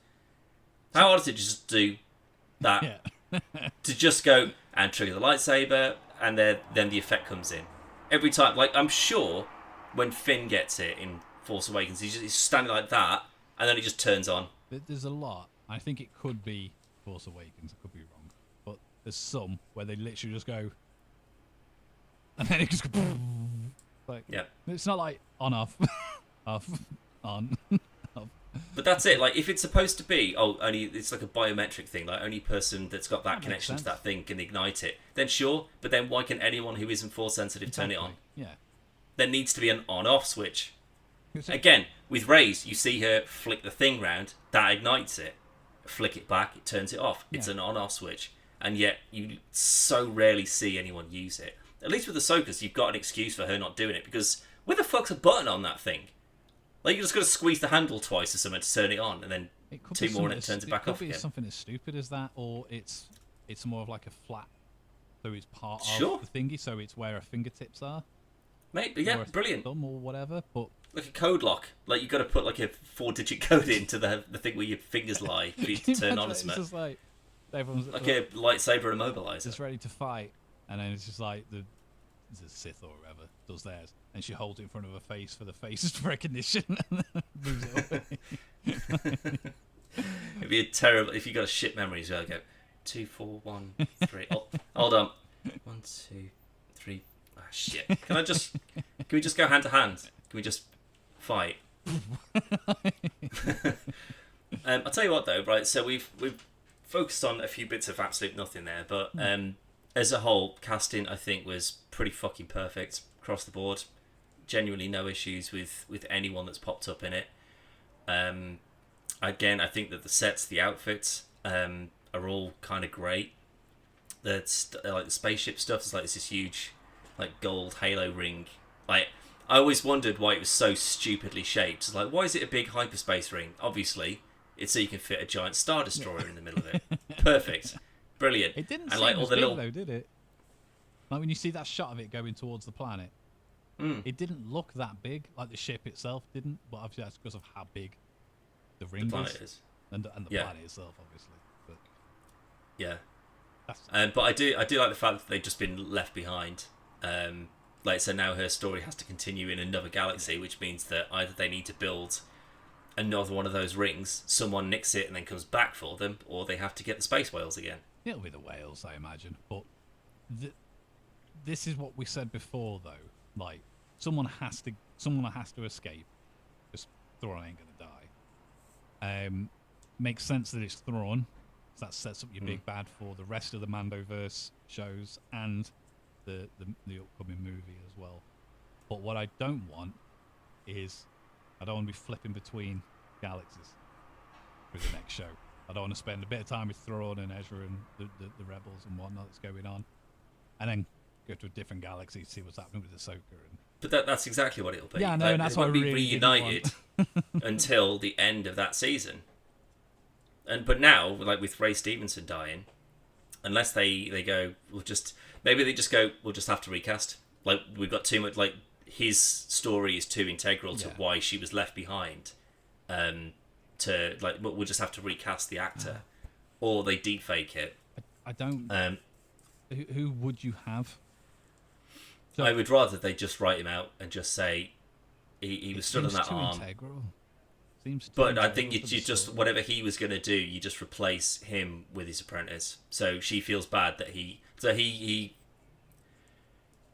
How hard is it to just do that? To just go and trigger the lightsaber and then the effect comes in. Every time, like I'm sure when Finn gets it in Force Awakens, he's standing like that and then it just turns on. There's a lot. I think it could be Force Awakens. I could be wrong. But there's some where they literally just go... And then it just goes... Like, it's not like on, off, off, on, off. But that's it. Like, if it's supposed to be, only it's like a biometric thing, like only person that's got that connection to that thing can ignite it, then sure. But then why can anyone who isn't force sensitive turn it on? Yeah. There needs to be an on-off switch. Again, with Rey's, you see her flick the thing round, that ignites it. Flick it back, it turns it off. It's an on-off switch. And yet, you so rarely see anyone use it. At least with Ahsoka's, you've got an excuse for her not doing it, because where the fuck's a button on that thing? Like, you just got to squeeze the handle twice or something to turn it on, and then two more and it turns it back off again. It could be something as stupid as that, or it's more of like a flat, so it's part of the thingy, so it's where her fingertips are. Maybe, yeah, brilliant. Thumb or whatever, but... Like a code lock. Like, you've got to put like a 4-digit code into the thing where your fingers lie for you to turn on or something. It's just like... Everyone's like a lightsaber immobilizer. It's ready to fight, and then it's just like the Sith or whatever does theirs, and she holds it in front of her face for the face's recognition, and then moves it away. It'd be a terrible if you got a shit memory as well. Go 2, 4, 1, 3. Oh, hold on. 1, 2, 3. Ah, shit. Can we just go hand to hand? Can we just fight? I'll tell you what though, right? So we've focused on a few bits of absolute nothing there, but as a whole, casting I think was pretty fucking perfect across the board. Genuinely no issues with anyone that's popped up in it. Again, I think that the sets, the outfits, are all kind of great. That's like the spaceship stuff is like this huge, like gold halo ring. Like I always wondered why it was so stupidly shaped. It's like, why is it a big hyperspace ring? Obviously, it's so you can fit a giant Star Destroyer in the middle of it. Perfect, brilliant. It didn't and seem like as all the big little though, did it? Like when you see that shot of it going towards the planet, it didn't look that big. Like the ship itself didn't, but obviously that's because of how big the ring planet is. and the planet itself, obviously. But yeah, that's... but I do like the fact that they've just been left behind. Like so now her story has to continue in another galaxy, which means that either they need to build another one of those rings, someone nicks it and then comes back for them, or they have to get the space whales again. It'll be the whales, I imagine. But this is what we said before, though. Like someone has to escape. Just Thrawn ain't gonna die. Makes sense that it's Thrawn. So that sets up your big bad for the rest of the Mandoverse shows and the upcoming movie as well. But what I don't want is I don't want to be flipping between galaxies with the next show. I don't want to spend a bit of time with Thrawn and Ezra and the rebels and whatnot that's going on, and then go to a different galaxy to see what's happening with Ahsoka. But that's exactly what it'll be. Yeah, I know, and that's why we really reunited until the end of that season. But now, like with Ray Stevenson dying, unless they go, we'll just have to recast. Like we've got too much. Like his story is too integral to why she was left behind. To like, we'll just have to recast the actor, or they deepfake it. I don't. Who would you have? So, I would rather they just write him out and just say he was stood on that arm. Integral. Seems too But I think you just whatever he was going to do, you just replace him with his apprentice. So she feels bad that he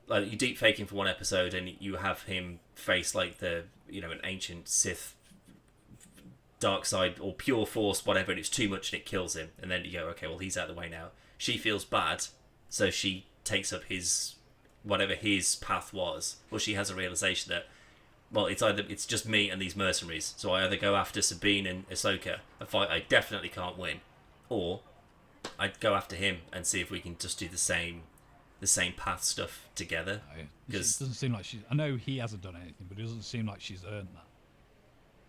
like you deep fake him for one episode and you have him face like an ancient Sith dark side or pure force, whatever, and it's too much and it kills him. And then you go, okay, well he's out of the way now. She feels bad, so she takes up whatever his path was. Well, she has a realization that, well, it's just me and these mercenaries. So I either go after Sabine and Ahsoka, a fight I definitely can't win, or I'd go after him and see if we can just do the same path stuff together. Because it doesn't seem like she's. I know he hasn't done anything, but it doesn't seem like she's earned that.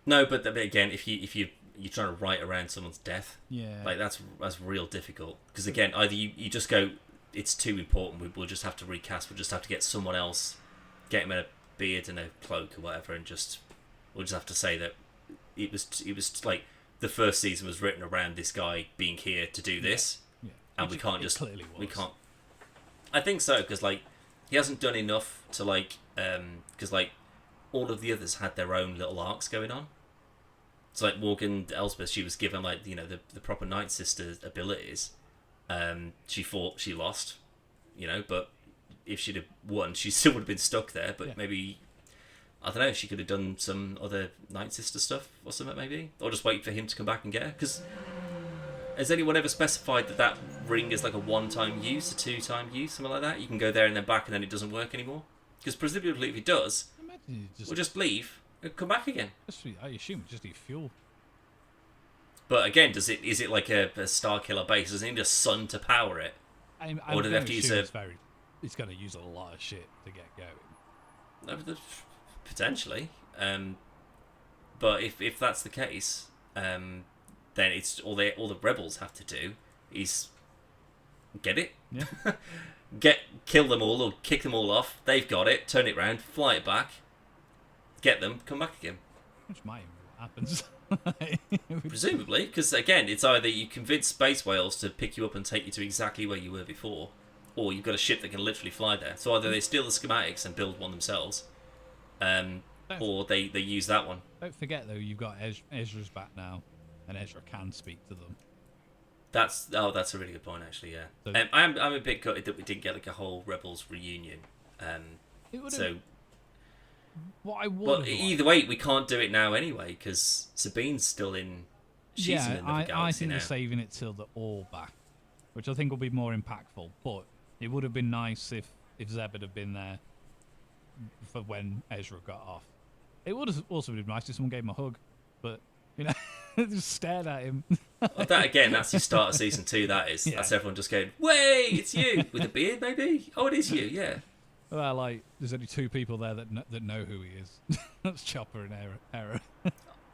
No, but again, if you're trying to write around someone's death, like that's real difficult. Because again, either you just go, it's too important. We'll just have to recast. We'll just have to get someone else, get him a beard and a cloak or whatever, and we'll just have to say that it was like the first season was written around this guy being here to do this, and we can't. I think so, because like he hasn't done enough to because like all of the others had their own little arcs going on. So like Morgan Elsbeth, she was given like the proper Night Sister abilities. She fought, she lost, but if she'd have won, she still would have been stuck there. But maybe, I don't know, she could have done some other Night Sister stuff or something maybe, or just wait for him to come back and get her. Because has anyone ever specified that ring is like a one-time use, a two-time use, something like that? You can go there and then back, and then it doesn't work anymore. Because presumably, if it does, we'll just leave and come back again. I assume just need fuel. But again, is it like a Star Killer base? Does it need a sun to power it? Or do they have to use it's going to use a lot of shit to get going. Potentially. But if that's the case, then it's all the rebels have to do is get it. Yeah. Kill them all or kick them all off. They've got it. Turn it round. Fly it back. Get them. Come back again. Which might what happens. Presumably, because again, it's either you convince space whales to pick you up and take you to exactly where you were before, or you've got a ship that can literally fly there. So either they steal the schematics and build one themselves, or they use that one. Don't forget though, you've got Ezra's back now. and Ezra can speak to them. That's a really good point, actually. Yeah, So, I'm a bit gutted that we didn't get like a whole Rebels reunion. So, what I would. Well, either way, we can't do it now anyway because Sabine's still in. She's in another galaxy I think now. they're saving it till they're all back, which I think will be more impactful. But it would have been nice if Zeb had been there for when Ezra got off. It would have also been nice if someone gave him a hug, but just stared at him. Well, that again, that's the start of season 2. That is. Yeah. That's everyone just going, "Way, it's you with a beard, maybe." Oh, it is you. Yeah. Well, like there's only 2 people there that know who he is. That's Chopper and Hera.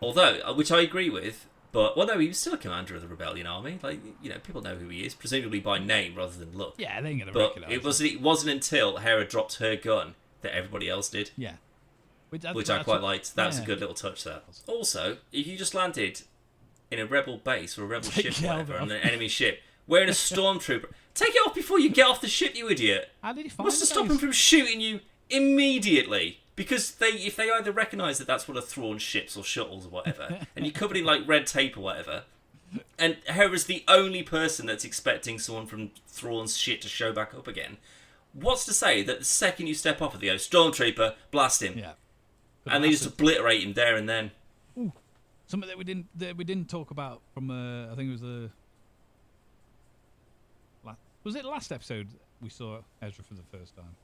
Although, which I agree with, but well, no, he was still a commander of the Rebellion Army. Like people know who he is, presumably by name rather than look. Yeah, they ain't gonna But recognise it wasn't until Hera dropped her gun that everybody else did. Yeah. Which I quite liked. That was a good little touch there. Also, if you just landed in a rebel base or a rebel ship or whatever, on an enemy ship, wearing a stormtrooper, take it off before you get off the ship, you idiot. How did he find What's to stop him from shooting you immediately? Because if they either recognise that that's one of Thrawn's ships or shuttles or whatever, and you're covered in like red tape or whatever, and Hera's the only person that's expecting someone from Thrawn's shit to show back up again, what's to say that the second you step off of the stormtrooper, blast him? Yeah. And they just obliterate him there and then. Ooh. Something that we didn't talk about from I think it was the last episode we saw Ezra for the first time.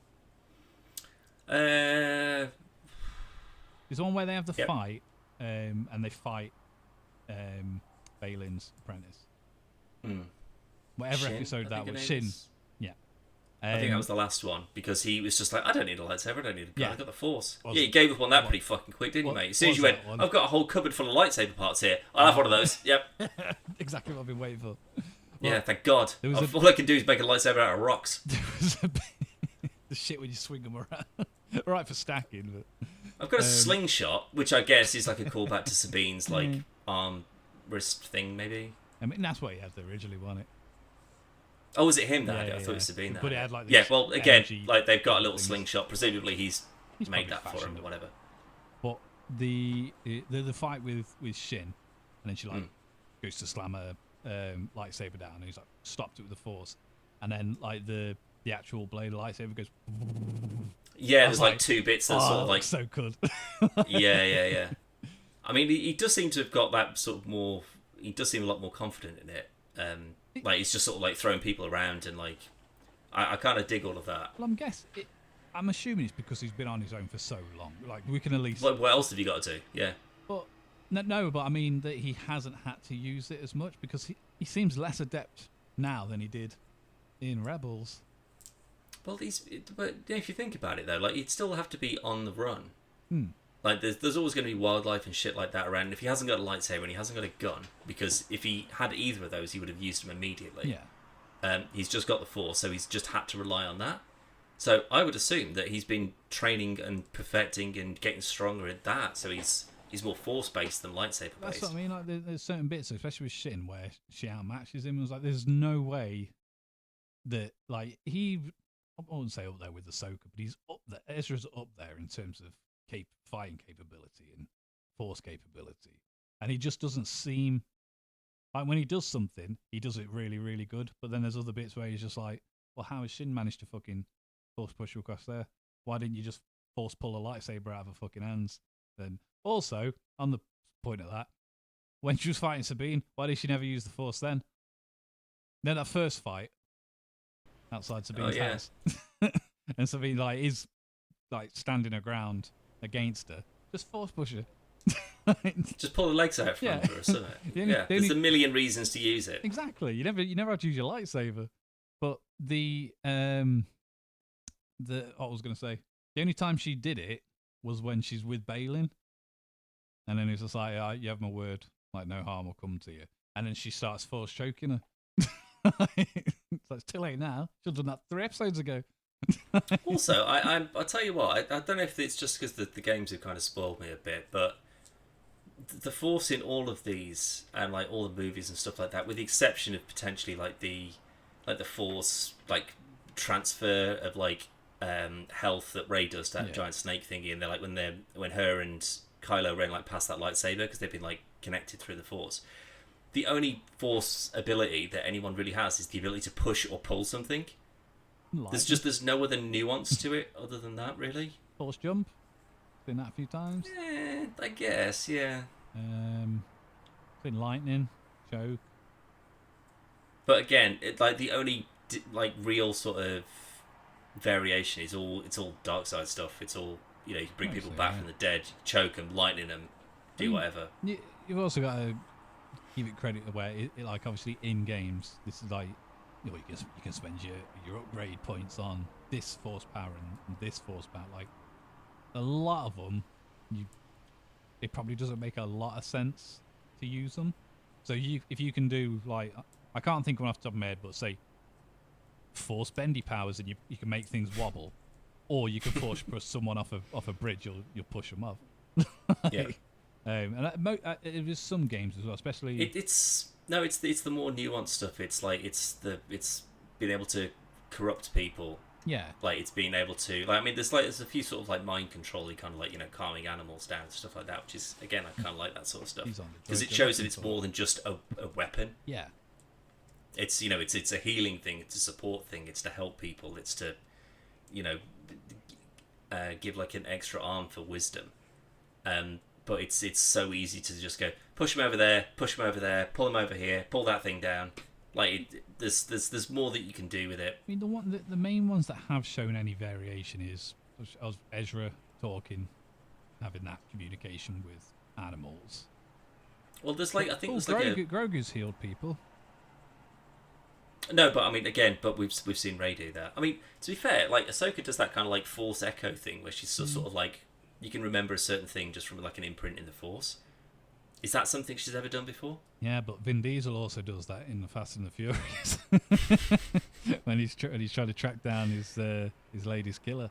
It's the one where they have the fight, and they fight Balin's apprentice. Whatever Shin, episode that was, Shin. I think that was the last one because he was just like, I don't need a lightsaber, I don't need a gun, I got the Force. Was he gave up on that pretty fucking quick, didn't he, mate? As soon as you went, I've got a whole cupboard full of lightsaber parts here, I'll have one of those. Yep. Exactly what I've been waiting for. Yeah, thank God. All I can do is make a lightsaber out of rocks. The shit when you swing them around. Right for stacking, but I've got a slingshot, which I guess is like a callback to Sabine's like arm wrist thing, maybe. I mean, that's what he had originally, wasn't it? Oh, was it him that had it? I thought it was Sabine. But it had like well, again, like they've got a little slingshot. Presumably he's made that for him or whatever. But the fight with Shin, and then she goes to slam a lightsaber down, and he's like stopped it with the Force, and then like the actual blade of the lightsaber goes. Yeah, there's like 2 bits that sort of like so good. yeah. I mean, he does seem to have got that sort of more. He does seem a lot more confident in it. Like he's just sort of like throwing people around and like I kind of dig all of that. Well, I'm assuming it's because he's been on his own for so long. Like we can at least. What else have you got to do? Yeah. But no, but I mean that he hasn't had to use it as much because he seems less adept now than he did in Rebels. Well, but if you think about it though, like he'd still have to be on the run. Like there's always going to be wildlife and shit like that around. And if he hasn't got a lightsaber and he hasn't got a gun, because if he had either of those, he would have used them immediately. Yeah. He's just got the Force, so he's just had to rely on that. So I would assume that he's been training and perfecting and getting stronger at that. So he's more Force based than lightsaber based. That's what I mean. Like there's certain bits, especially with Shin, where she outmatches him. It was like there's no way that like I wouldn't say up there with Ahsoka, but he's up there. Ezra's up there in terms of fighting capability and Force capability, and he just doesn't seem like when he does something, he does it really, really good. But then there's other bits where he's just like, well, how has Shin managed to fucking Force push you across there? Why didn't you just Force pull a lightsaber out of her fucking hands? Then also on the point of that, when she was fighting Sabine, why did she never use the Force then? Then that first fight outside Sabine's house, and Sabine is like standing her ground against her, just Force push her. Just pull the legs out from under her, isn't it? There's a million reasons to use it. Exactly. You never have to use your lightsaber. But what I was going to say, the only time she did it was when she's with Balin, and then it's just like, you have my word, like no harm will come to you. And then she starts Force choking her. So it's too late now. Should have done that 3 episodes ago. Also, I tell you what, I don't know if it's just because the games have kind of spoiled me a bit, but the Force in all of these and like all the movies and stuff like that, with the exception of potentially like the Force like transfer of like health that Rey does to that giant snake thingy, and they're like when her and Kylo Ren like pass that lightsaber because they've been like connected through the Force. the only force ability that anyone really has is the ability to push or pull something. There's no other nuance to it other than that, really. Force jump. Been that a few times. I guess, yeah. Been lightning, choke. But again, the only real sort of variation is it's all dark side stuff. It's all, you can bring people back from the dead, choke them, lightning them, do whatever. You've also got to give it credit where like obviously in games, this is like, you can spend your upgrade points on this force power and this force power. Like a lot of them, it probably doesn't make a lot of sense to use them. So if you can do, like, I can't think of one off the top of my head, but say force bendy powers and you can make things wobble, or you can push someone off a bridge, you'll push them off. Yeah. And it was some games as well, especially. It's the more nuanced stuff. It's like it's being able to corrupt people. Yeah. Like it's being able to, like, I mean, there's a few sort of like mind controlling kind of like, calming animals down and stuff like that, which is, again, I kind of like that sort of stuff because it shows that it's more than just a weapon. Yeah. It's it's a healing thing. It's a support thing. It's to help people. It's to give like an extra arm for wisdom. But it's so easy to just go push him over there, pull him over here, pull that thing down. Like there's more that you can do with it. I mean, the main ones that have shown any variation is Ezra talking, having that communication with animals. Well, there's like I think there's like Grogu's healed people. No, but I mean, again, we've seen Rey do that. I mean, to be fair, like Ahsoka does that kind of like Force echo thing where she's sort of like, you can remember a certain thing just from like an imprint in the Force. Is that something she's ever done before? Yeah, but Vin Diesel also does that in the Fast and the Furious when he's trying to track down his lady's killer.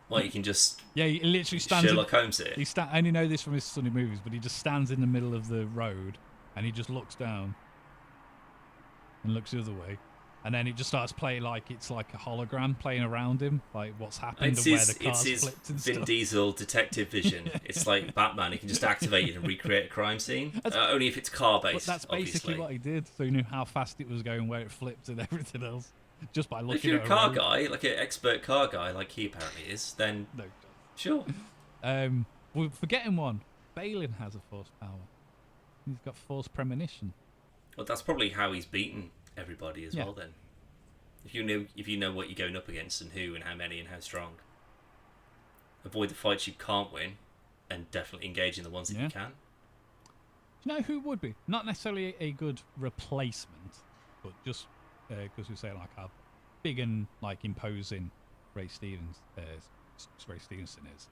Well, you can just he literally stands. Sherlock Holmes it. I only know this from his Sunny movies, but he just stands in the middle of the road and he just looks down and looks the other way. And then it just starts playing like it's like a hologram playing around him, like what's happened and where the car's flipped and stuff. Vin Diesel detective vision. It's like Batman. He can just activate it and recreate a crime scene. Only if it's car-based, but that's basically obviously what he did. So he knew how fast it was going, where it flipped and everything else. Just by looking at it. If you're a car guy, like an expert car guy, like he apparently is, then no. Sure. We're forgetting one. Balin has a force power. He's got force premonition. Well, that's probably how he's beaten everybody as well then. If you know what you're going up against and who and how many and how strong. Avoid the fights you can't win and definitely engage in the ones that you can. Do you know who would be? Not necessarily a good replacement, but just because we say like how big and like imposing Ray Stevenson is.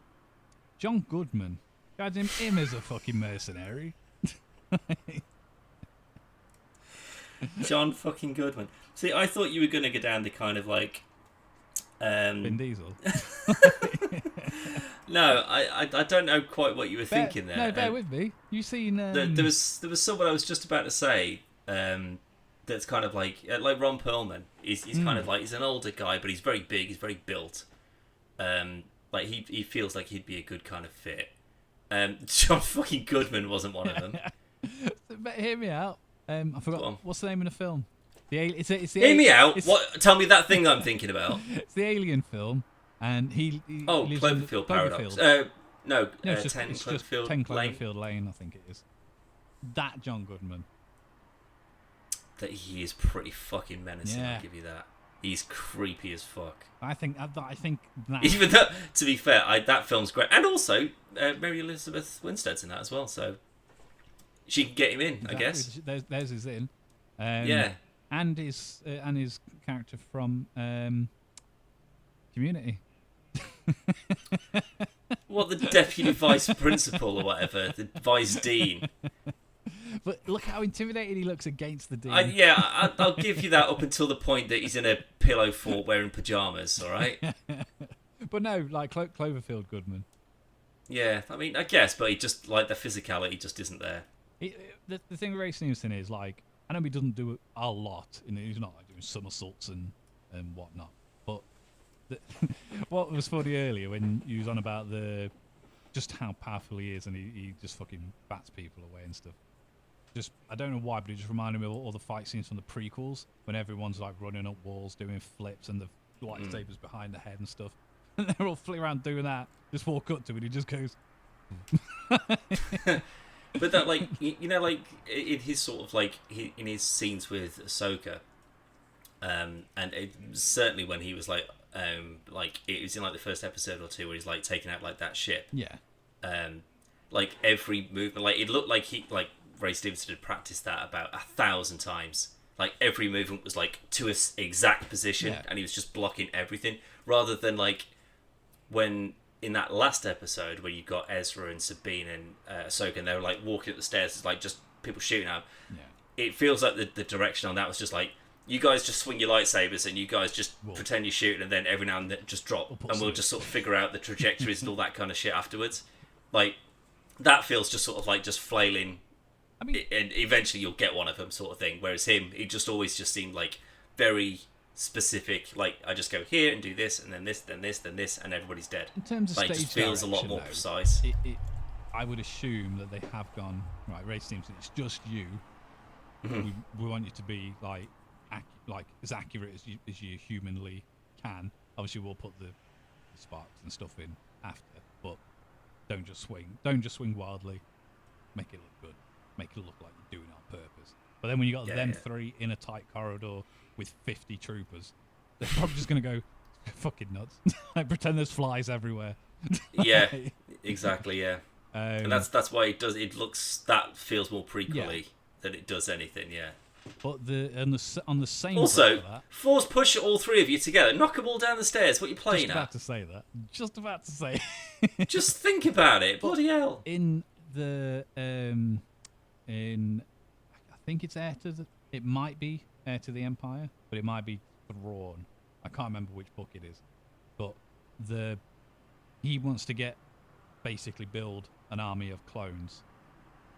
John Goodman. Imagine him as a fucking mercenary. John fucking Goodman. See, I thought you were going to go down the kind of like... Vin Diesel. No, I don't know quite what you were thinking there. No, bear with me. You seen... There was someone I was just about to say that's kind of like Ron Perlman. He's kind of like, he's an older guy, but he's very big, he's very built. Like he feels like he'd be a good kind of fit. John fucking Goodman wasn't one of them. But hear me out. I forgot what's the name of the film. It's the hear me out. What? Tell me that thing I'm thinking about. It's the Alien film, and he lives Cloverfield Paradox. No, it's 10 Cloverfield 10 Cloverfield Lane, I think it is. That John Goodman. That he is pretty fucking menacing. Yeah. I'll give you that. He's creepy as fuck. I think that. Even though, to be fair, that film's great, and also Mary Elizabeth Winstead's in that as well, so she can get him in, exactly. I guess. There's his in. Yeah. And his character from Community. What, the deputy vice principal or whatever, the vice dean. But look how intimidated he looks against the dean. I'll give you that up until the point that he's in a pillow fort wearing pyjamas, all right? But no, like Cloverfield Goodman. Yeah, I mean, I guess, but he just, like, the physicality just isn't there. The thing with Ray Stevenson is, like, I know he doesn't do a lot. He's not like doing somersaults and whatnot. But what was funny earlier when he was on about just how powerful he is, and he just fucking bats people away and stuff. just I don't know why, but it just reminded me of all the fight scenes from the prequels when everyone's like running up walls, doing flips, and the lightsabers behind the head and stuff. And they're all flipping around doing that. Just walk up to it, he just goes. But that, like, you know, like in his sort of like in his scenes with Ahsoka, and certainly when he was like it was in like the first episode or two where he's like taking out like that ship. Yeah. Like every movement, like it looked like Ray Stevenson had practiced that about 1,000 times. Like every movement was like to an exact position, and he was just blocking everything. Rather than like when in that last episode where you got Ezra and Sabine and Ahsoka, and they were like walking up the stairs, it's like just people shooting at them. Yeah. It feels like the direction on that was just like, you guys just swing your lightsabers and you guys just pretend you're shooting, and then every now and then just drop, and we'll just sort of figure out the trajectories and all that kind of shit afterwards. Like that feels just sort of like just flailing. I mean, and eventually you'll get one of them sort of thing. Whereas him, he just always just seemed like very specific. Like I just go here and do this, and then this, then this, then this, and everybody's dead. In terms of like, stage it just feels a lot more though, precise. I would assume that they have gone right. Ray Stevenson, it's just you. We want you to be like as accurate as you humanly can. Obviously, we'll put the sparks and stuff in after, but don't just swing. Don't just swing wildly. Make it look good. Make it look like you're doing it on purpose. But then when you got them three in a tight corridor with 50 troopers, they're probably just going to go fucking nuts. Like pretend there's flies everywhere. Yeah, exactly. Yeah, and that's why it does. It looks that feels more prequely than it does anything. Yeah. But on the same also, that, force push all three of you together. Knock them all down the stairs. What are you playing at? Just about to say. Just think about it. Bloody hell. In the I think it's it might be Heir to the Empire, but it might be Thrawn. I can't remember which book it is. But he wants to basically build an army of clones,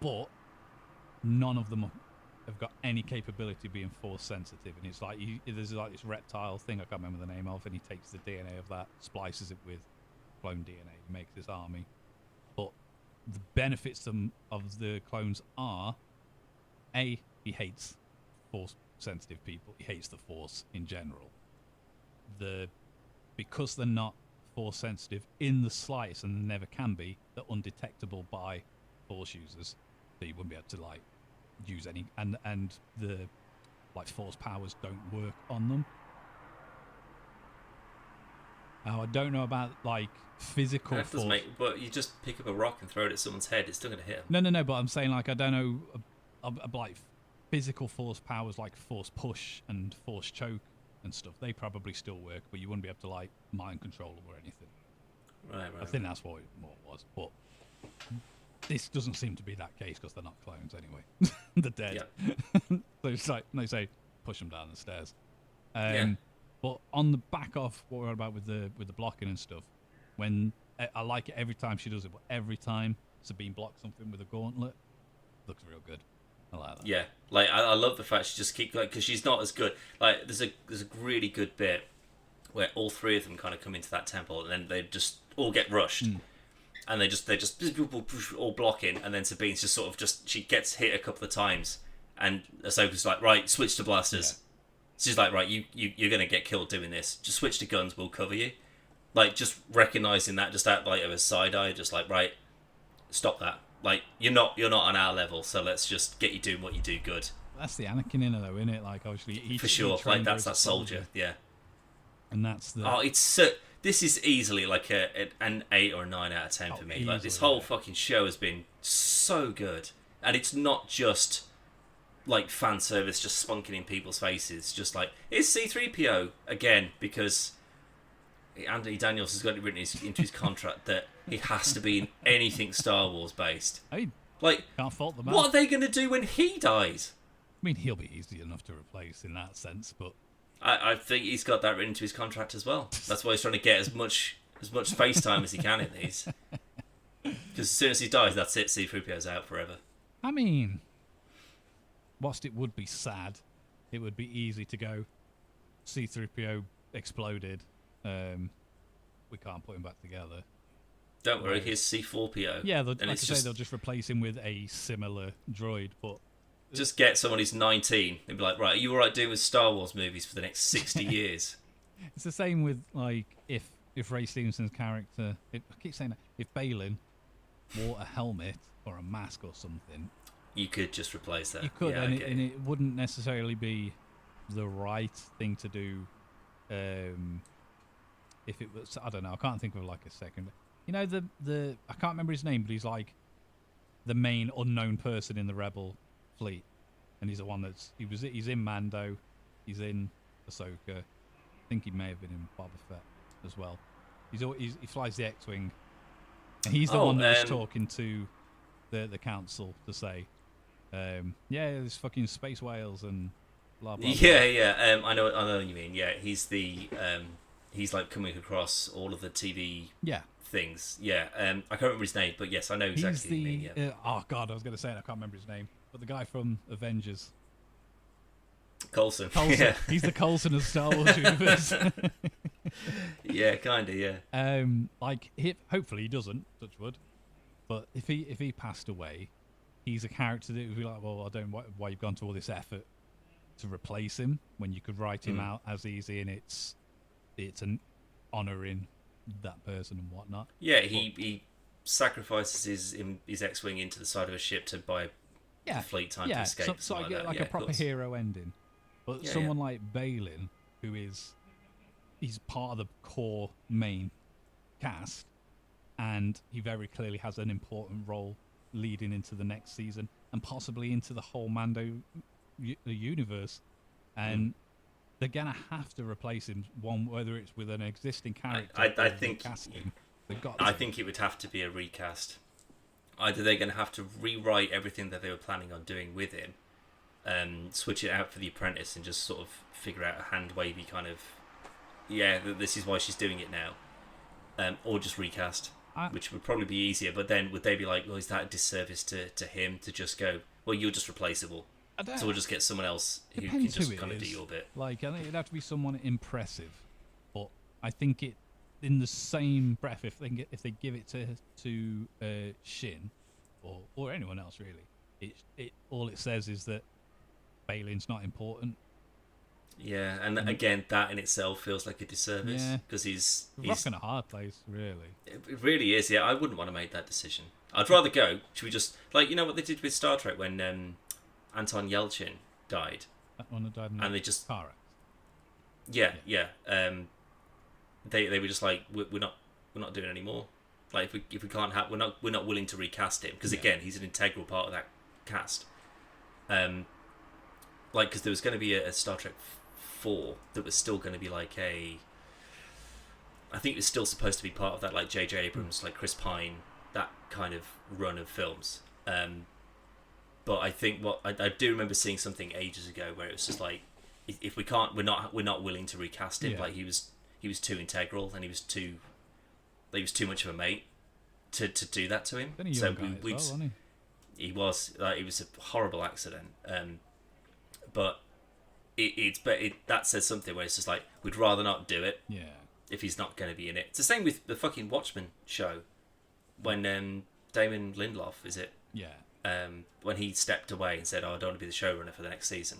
but none of them have got any capability of being force sensitive, and it's like there's like this reptile thing I can't remember the name of, and he takes the DNA of that, splices it with clone DNA, and makes this army. But the benefits of the clones are, he hates force sensitive people. He hates the force in general. Because they're not force sensitive in the slightest, and never can be, they're undetectable by force users, so you wouldn't be able to like use any, and the like force powers don't work on them. Now I don't know about like physical force. But you just pick up a rock and throw it at someone's head, it's still going to hit them. No, but I'm saying like I don't know like physical force powers like force push and force choke and stuff. They probably still work, but you wouldn't be able to like mind control them or anything. Right. I think that's what it was, but this doesn't seem to be that case because they're not clones anyway. They're dead. Yeah. So it's like they say, push them down the stairs. But on the back of what we're on about with the blocking and stuff, when I like it every time she does it, but every time Sabine blocks something with a gauntlet, looks real good. I like that. Yeah, like I love the fact she just keeps like, because she's not as good. Like there's a really good bit where all three of them kind of come into that temple, and then they just all get rushed. And they just all blocking, and then Sabine's just sort of she gets hit a couple of times, and Ahsoka's like, right, switch to blasters. Yeah. She's like, right, you're gonna get killed doing this. Just switch to guns, we'll cover you. Like just recognizing that just out like of a side eye, just like, right, stop that. Like you're not on our level, so let's just get you doing what you do good. That's the Anakin in her though, isn't it? Like obviously for sure, like that's that soldier, yeah. And that's the it's so. This is easily like an 8 or a 9 out of 10 for me. Easily, like this whole fucking show has been so good, and it's not just like fan service, just spunking in people's faces. Just like it's C-3PO again, because Anthony Daniels has got it written into his contract that he has to be in anything Star Wars based. Like, can't fault the man. What are they going to do when he dies? I mean, he'll be easy enough to replace in that sense, but I think he's got that written into his contract as well. That's why he's trying to get as much face time as he can in these. Because as soon as he dies, that's it. C-3PO's out forever. I mean, whilst it would be sad, it would be easy to go, C-3PO exploded, we can't put him back together. Don't worry, here's C-4PO. Yeah, like I say, they'll just replace him with a similar droid, but Just get someone who's 19 and be like, right, are you alright doing with Star Wars movies for the next 60 years? It's the same with like if Ray Stevenson's character, I keep saying that, if Balin wore a helmet or a mask or something, You could just replace that. you could, Yeah, and it wouldn't necessarily be the right thing to do. If it was, I don't know, I can't think of like a second. You know, the I can't remember his name, but he's like the main unknown person in the Rebel fleet, and he's the one he's in Mando, he's in Ahsoka. I think he may have been in Boba Fett as well. He flies the X-wing, and he's the one that was talking to the council to say, yeah, there's fucking space whales and blah blah. Yeah. I know what you mean. Yeah, he's like coming across all of the TV things. Yeah, I can't remember his name, but yes, I know exactly what you mean. Yeah. Oh god, I was going to say it, I can't remember his name, but the guy from Avengers. Coulson. Yeah. He's the Coulson of Star Wars universe. Yeah, kinda. Yeah. Like, hopefully he doesn't, touch wood. But if he passed away, he's a character that would be like, well, I don't know why you've gone to all this effort to replace him when you could write him out as easy, and it's an honouring that person and whatnot. Yeah, he sacrifices his X-wing into the side of a ship to buy the fleet time to escape. So I get like a proper hero ending. But someone like Balin, who he's part of the core main cast, and he very clearly has an important role leading into the next season and possibly into the whole Mando universe. And they're gonna have to replace him, whether it's with an existing character. I think casting. I think it would have to be a recast. Either they're going to have to rewrite everything that they were planning on doing with him, switch it out for the apprentice, and just sort of figure out a hand wavy kind of, this is why she's doing it now, or just recast, which would probably be easier. But then would they be like, well, is that a disservice to him to just go, well, you're just replaceable, so we'll just get someone else who can just kind of do your bit. Like, I think it'd have to be someone impressive, but I think it, in the same breath, if they give it to Shin or anyone else really, it all it says is that Balin's not important. Yeah, and again, that in itself feels like a disservice because he's rocking a hard place, really. It really is. Yeah, I wouldn't want to make that decision. I'd rather go. Should we just what they did with Star Trek when Anton Yelchin died? That one that died in they just car accident. Yeah. They were just like, we're not doing any more. Like if we can't have, we're not willing to recast him because again, he's an integral part of that cast. Because there was going to be a Star Trek 4 that was still going to be like I think it was still supposed to be part of that, like J.J. Abrams, like Chris Pine, that kind of run of films. But I think I do remember seeing something ages ago where it was just like, if we can't, we're not willing to recast him. Like he was too integral, and he was too much of a mate to do that to him. So wasn't he? He was a horrible accident. But that says something where it's just like, we'd rather not do it. Yeah. If he's not going to be in it. It's the same with the fucking Watchmen show, when Damon Lindelof, is it? Yeah. When he stepped away and said, "Oh, I don't want to be the showrunner for the next season,"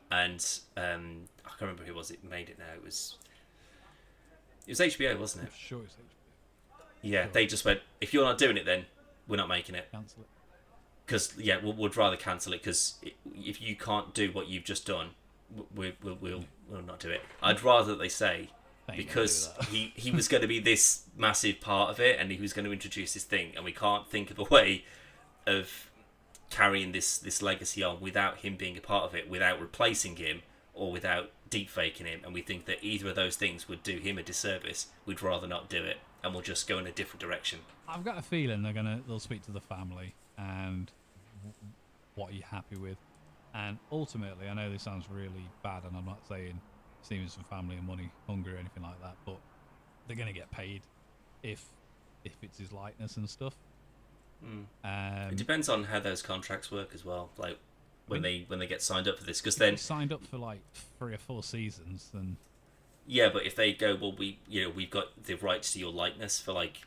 and I can't remember who it made it now. It was HBO, wasn't it? I'm sure it's HBO. Yeah, sure. They just went, if you're not doing it, then we're not making it. Cancel it. Because we'd rather cancel it, because if you can't do what you've just done, we'll not do it. I'd rather that they say, because he was going to be this massive part of it, and he was going to introduce this thing, and we can't think of a way of carrying this legacy on without him being a part of it, without replacing him or without deep faking him, and we think that either of those things would do him a disservice. We'd rather not do it, and we'll just go in a different direction. I've got a feeling they'll speak to the family and what are you happy with, and ultimately, I know this sounds really bad, and I'm not saying Stevenson family and money hungry or anything like that, but they're going to get paid if it's his likeness and stuff. It depends on how those contracts work as well, like when they get signed up for this, because then signed up for like 3 or 4 seasons, then but if they go, well, we've got the rights to your likeness for like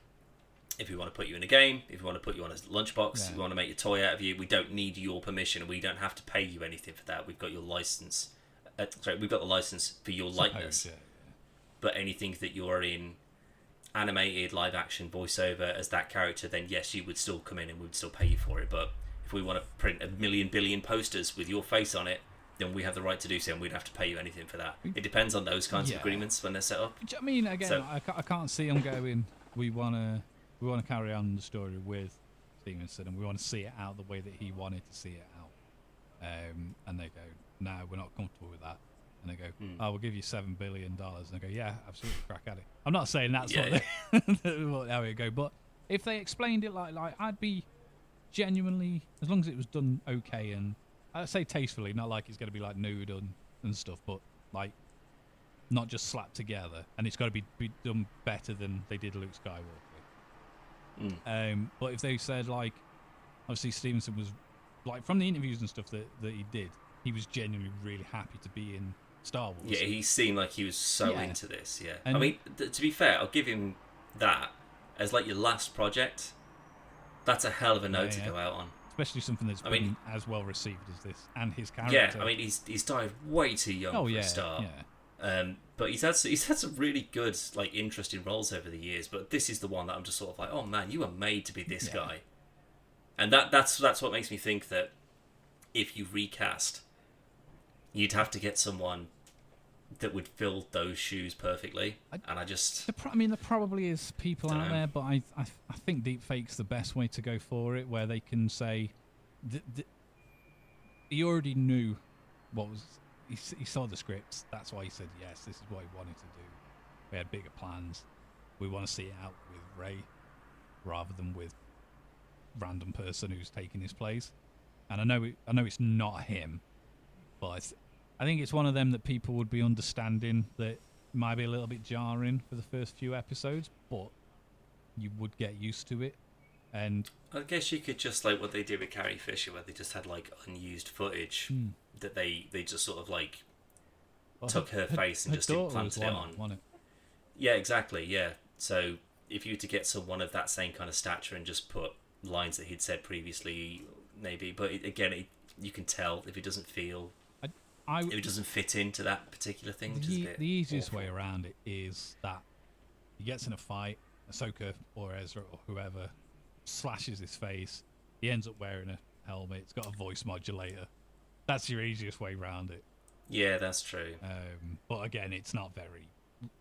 If we want to put you in a game, if we want to put you on a lunchbox, if we want to make a toy out of you, we don't need your permission. We don't have to pay you anything for that. We've got your license. We've got the license for your likeness. But anything that you're in animated, live action, voiceover as that character, then yes, you would still come in and we'd still pay you for it. But if we want to print 1 million billion posters with your face on it, then we have the right to do so, and we'd have to pay you anything for that. It depends on those kinds of agreements when they're set up. I mean, again, so, I can't see them going, we want to carry on the story with Stevenson, and we want to see it out the way that he wanted to see it out. And they go, no, we're not comfortable with that. And they go, we'll give you $7 billion. And I go, yeah, absolutely, crack at it. I'm not saying that's how it go, but if they explained it like I'd be genuinely, as long as it was done okay, and I'd say tastefully, not like it's going to be like nude and stuff, but like not just slapped together, and it's got to be done better than they did Luke Skywalker. But if they said, like, obviously Stevenson was, like, from the interviews and stuff that he did, he was genuinely really happy to be in Star Wars. Yeah, he seemed like he was so into this, And I mean, to be fair, I'll give him that. As, like, your last project, that's a hell of a note to go out on. Especially something that's been as well received as this, and his character. Yeah, I mean, he's died way too young for a start. But he's had some really good, like, interesting roles over the years. But this is the one that I'm just sort of like, oh man, you were made to be this guy. And that's what makes me think that if you recast, you'd have to get someone that would fill those shoes perfectly. There probably is people out there, but I think deepfake's the best way to go for it, where they can say, he already knew what was. He saw the scripts. That's why he said yes. This is what he wanted to do. We had bigger plans. We want to see it out with Rey, rather than with random person who's taking his place. And I know it's not him, but I think it's one of them that people would be understanding that might be a little bit jarring for the first few episodes, but you would get used to it. And I guess you could just, like what they did with Carrie Fisher, where they just had like unused footage that they just sort of like took her face and just implanted it on. Yeah, exactly. Yeah. So if you were to get someone of that same kind of stature and just put lines that he'd said previously, maybe. But you can tell if it doesn't feel. If it doesn't fit into that particular thing, which is a bit the easiest awful. way around it is that he gets in a fight, Ahsoka or Ezra or whoever slashes his face. He ends up wearing a helmet. It's got a voice modulator. That's your easiest way around it. Yeah, that's true. But again, it's not very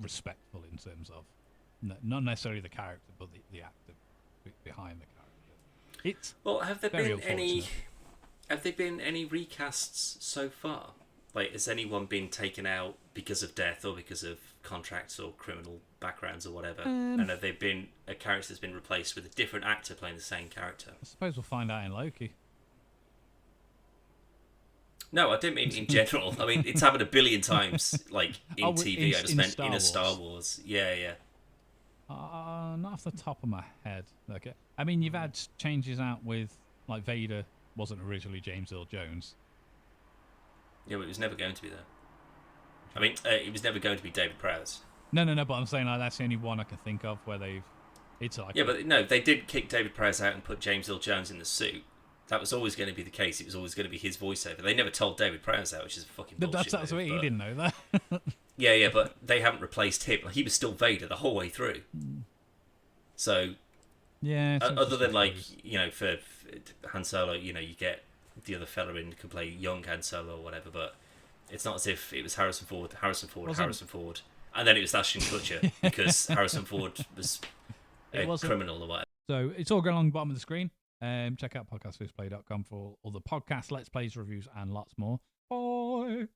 respectful in terms of not necessarily the character, but the actor behind the character. Have there been any recasts so far? Like, has anyone been taken out because of death or because of contracts or criminal backgrounds or whatever? And have there been a character that's been replaced with a different actor playing the same character? I suppose we'll find out in Loki. No, I didn't mean in general. I mean, it's happened a billion times, like, in TV. I just meant in a Star Wars. Yeah. Not off the top of my head. Okay. I mean, you've had changes out with, like, Vader wasn't originally James Earl Jones. Yeah, but it was never going to be that. I mean, it was never going to be David Prowse. No, but I'm saying, like, that's the only one I can think of where they've... It's like... Yeah, but no, they did kick David Prowse out and put James Earl Jones in the suit. That was always going to be the case. It was always going to be his voiceover. They never told David Prowse out, which is a fucking bullshit. That's what he didn't know that. Yeah, but they haven't replaced him. Like, he was still Vader the whole way through. So... Yeah. Other than, like, you know, for Han Solo, you know, you get the other fella in could play young Han Solo or whatever, but it's not as if it was Harrison Ford, and then it was Ashton Kutcher because Harrison Ford was a criminal or whatever. So it's all going along the bottom of the screen. Check out podcastfirstplay.com for all the podcasts, let's plays, reviews, and lots more. Bye.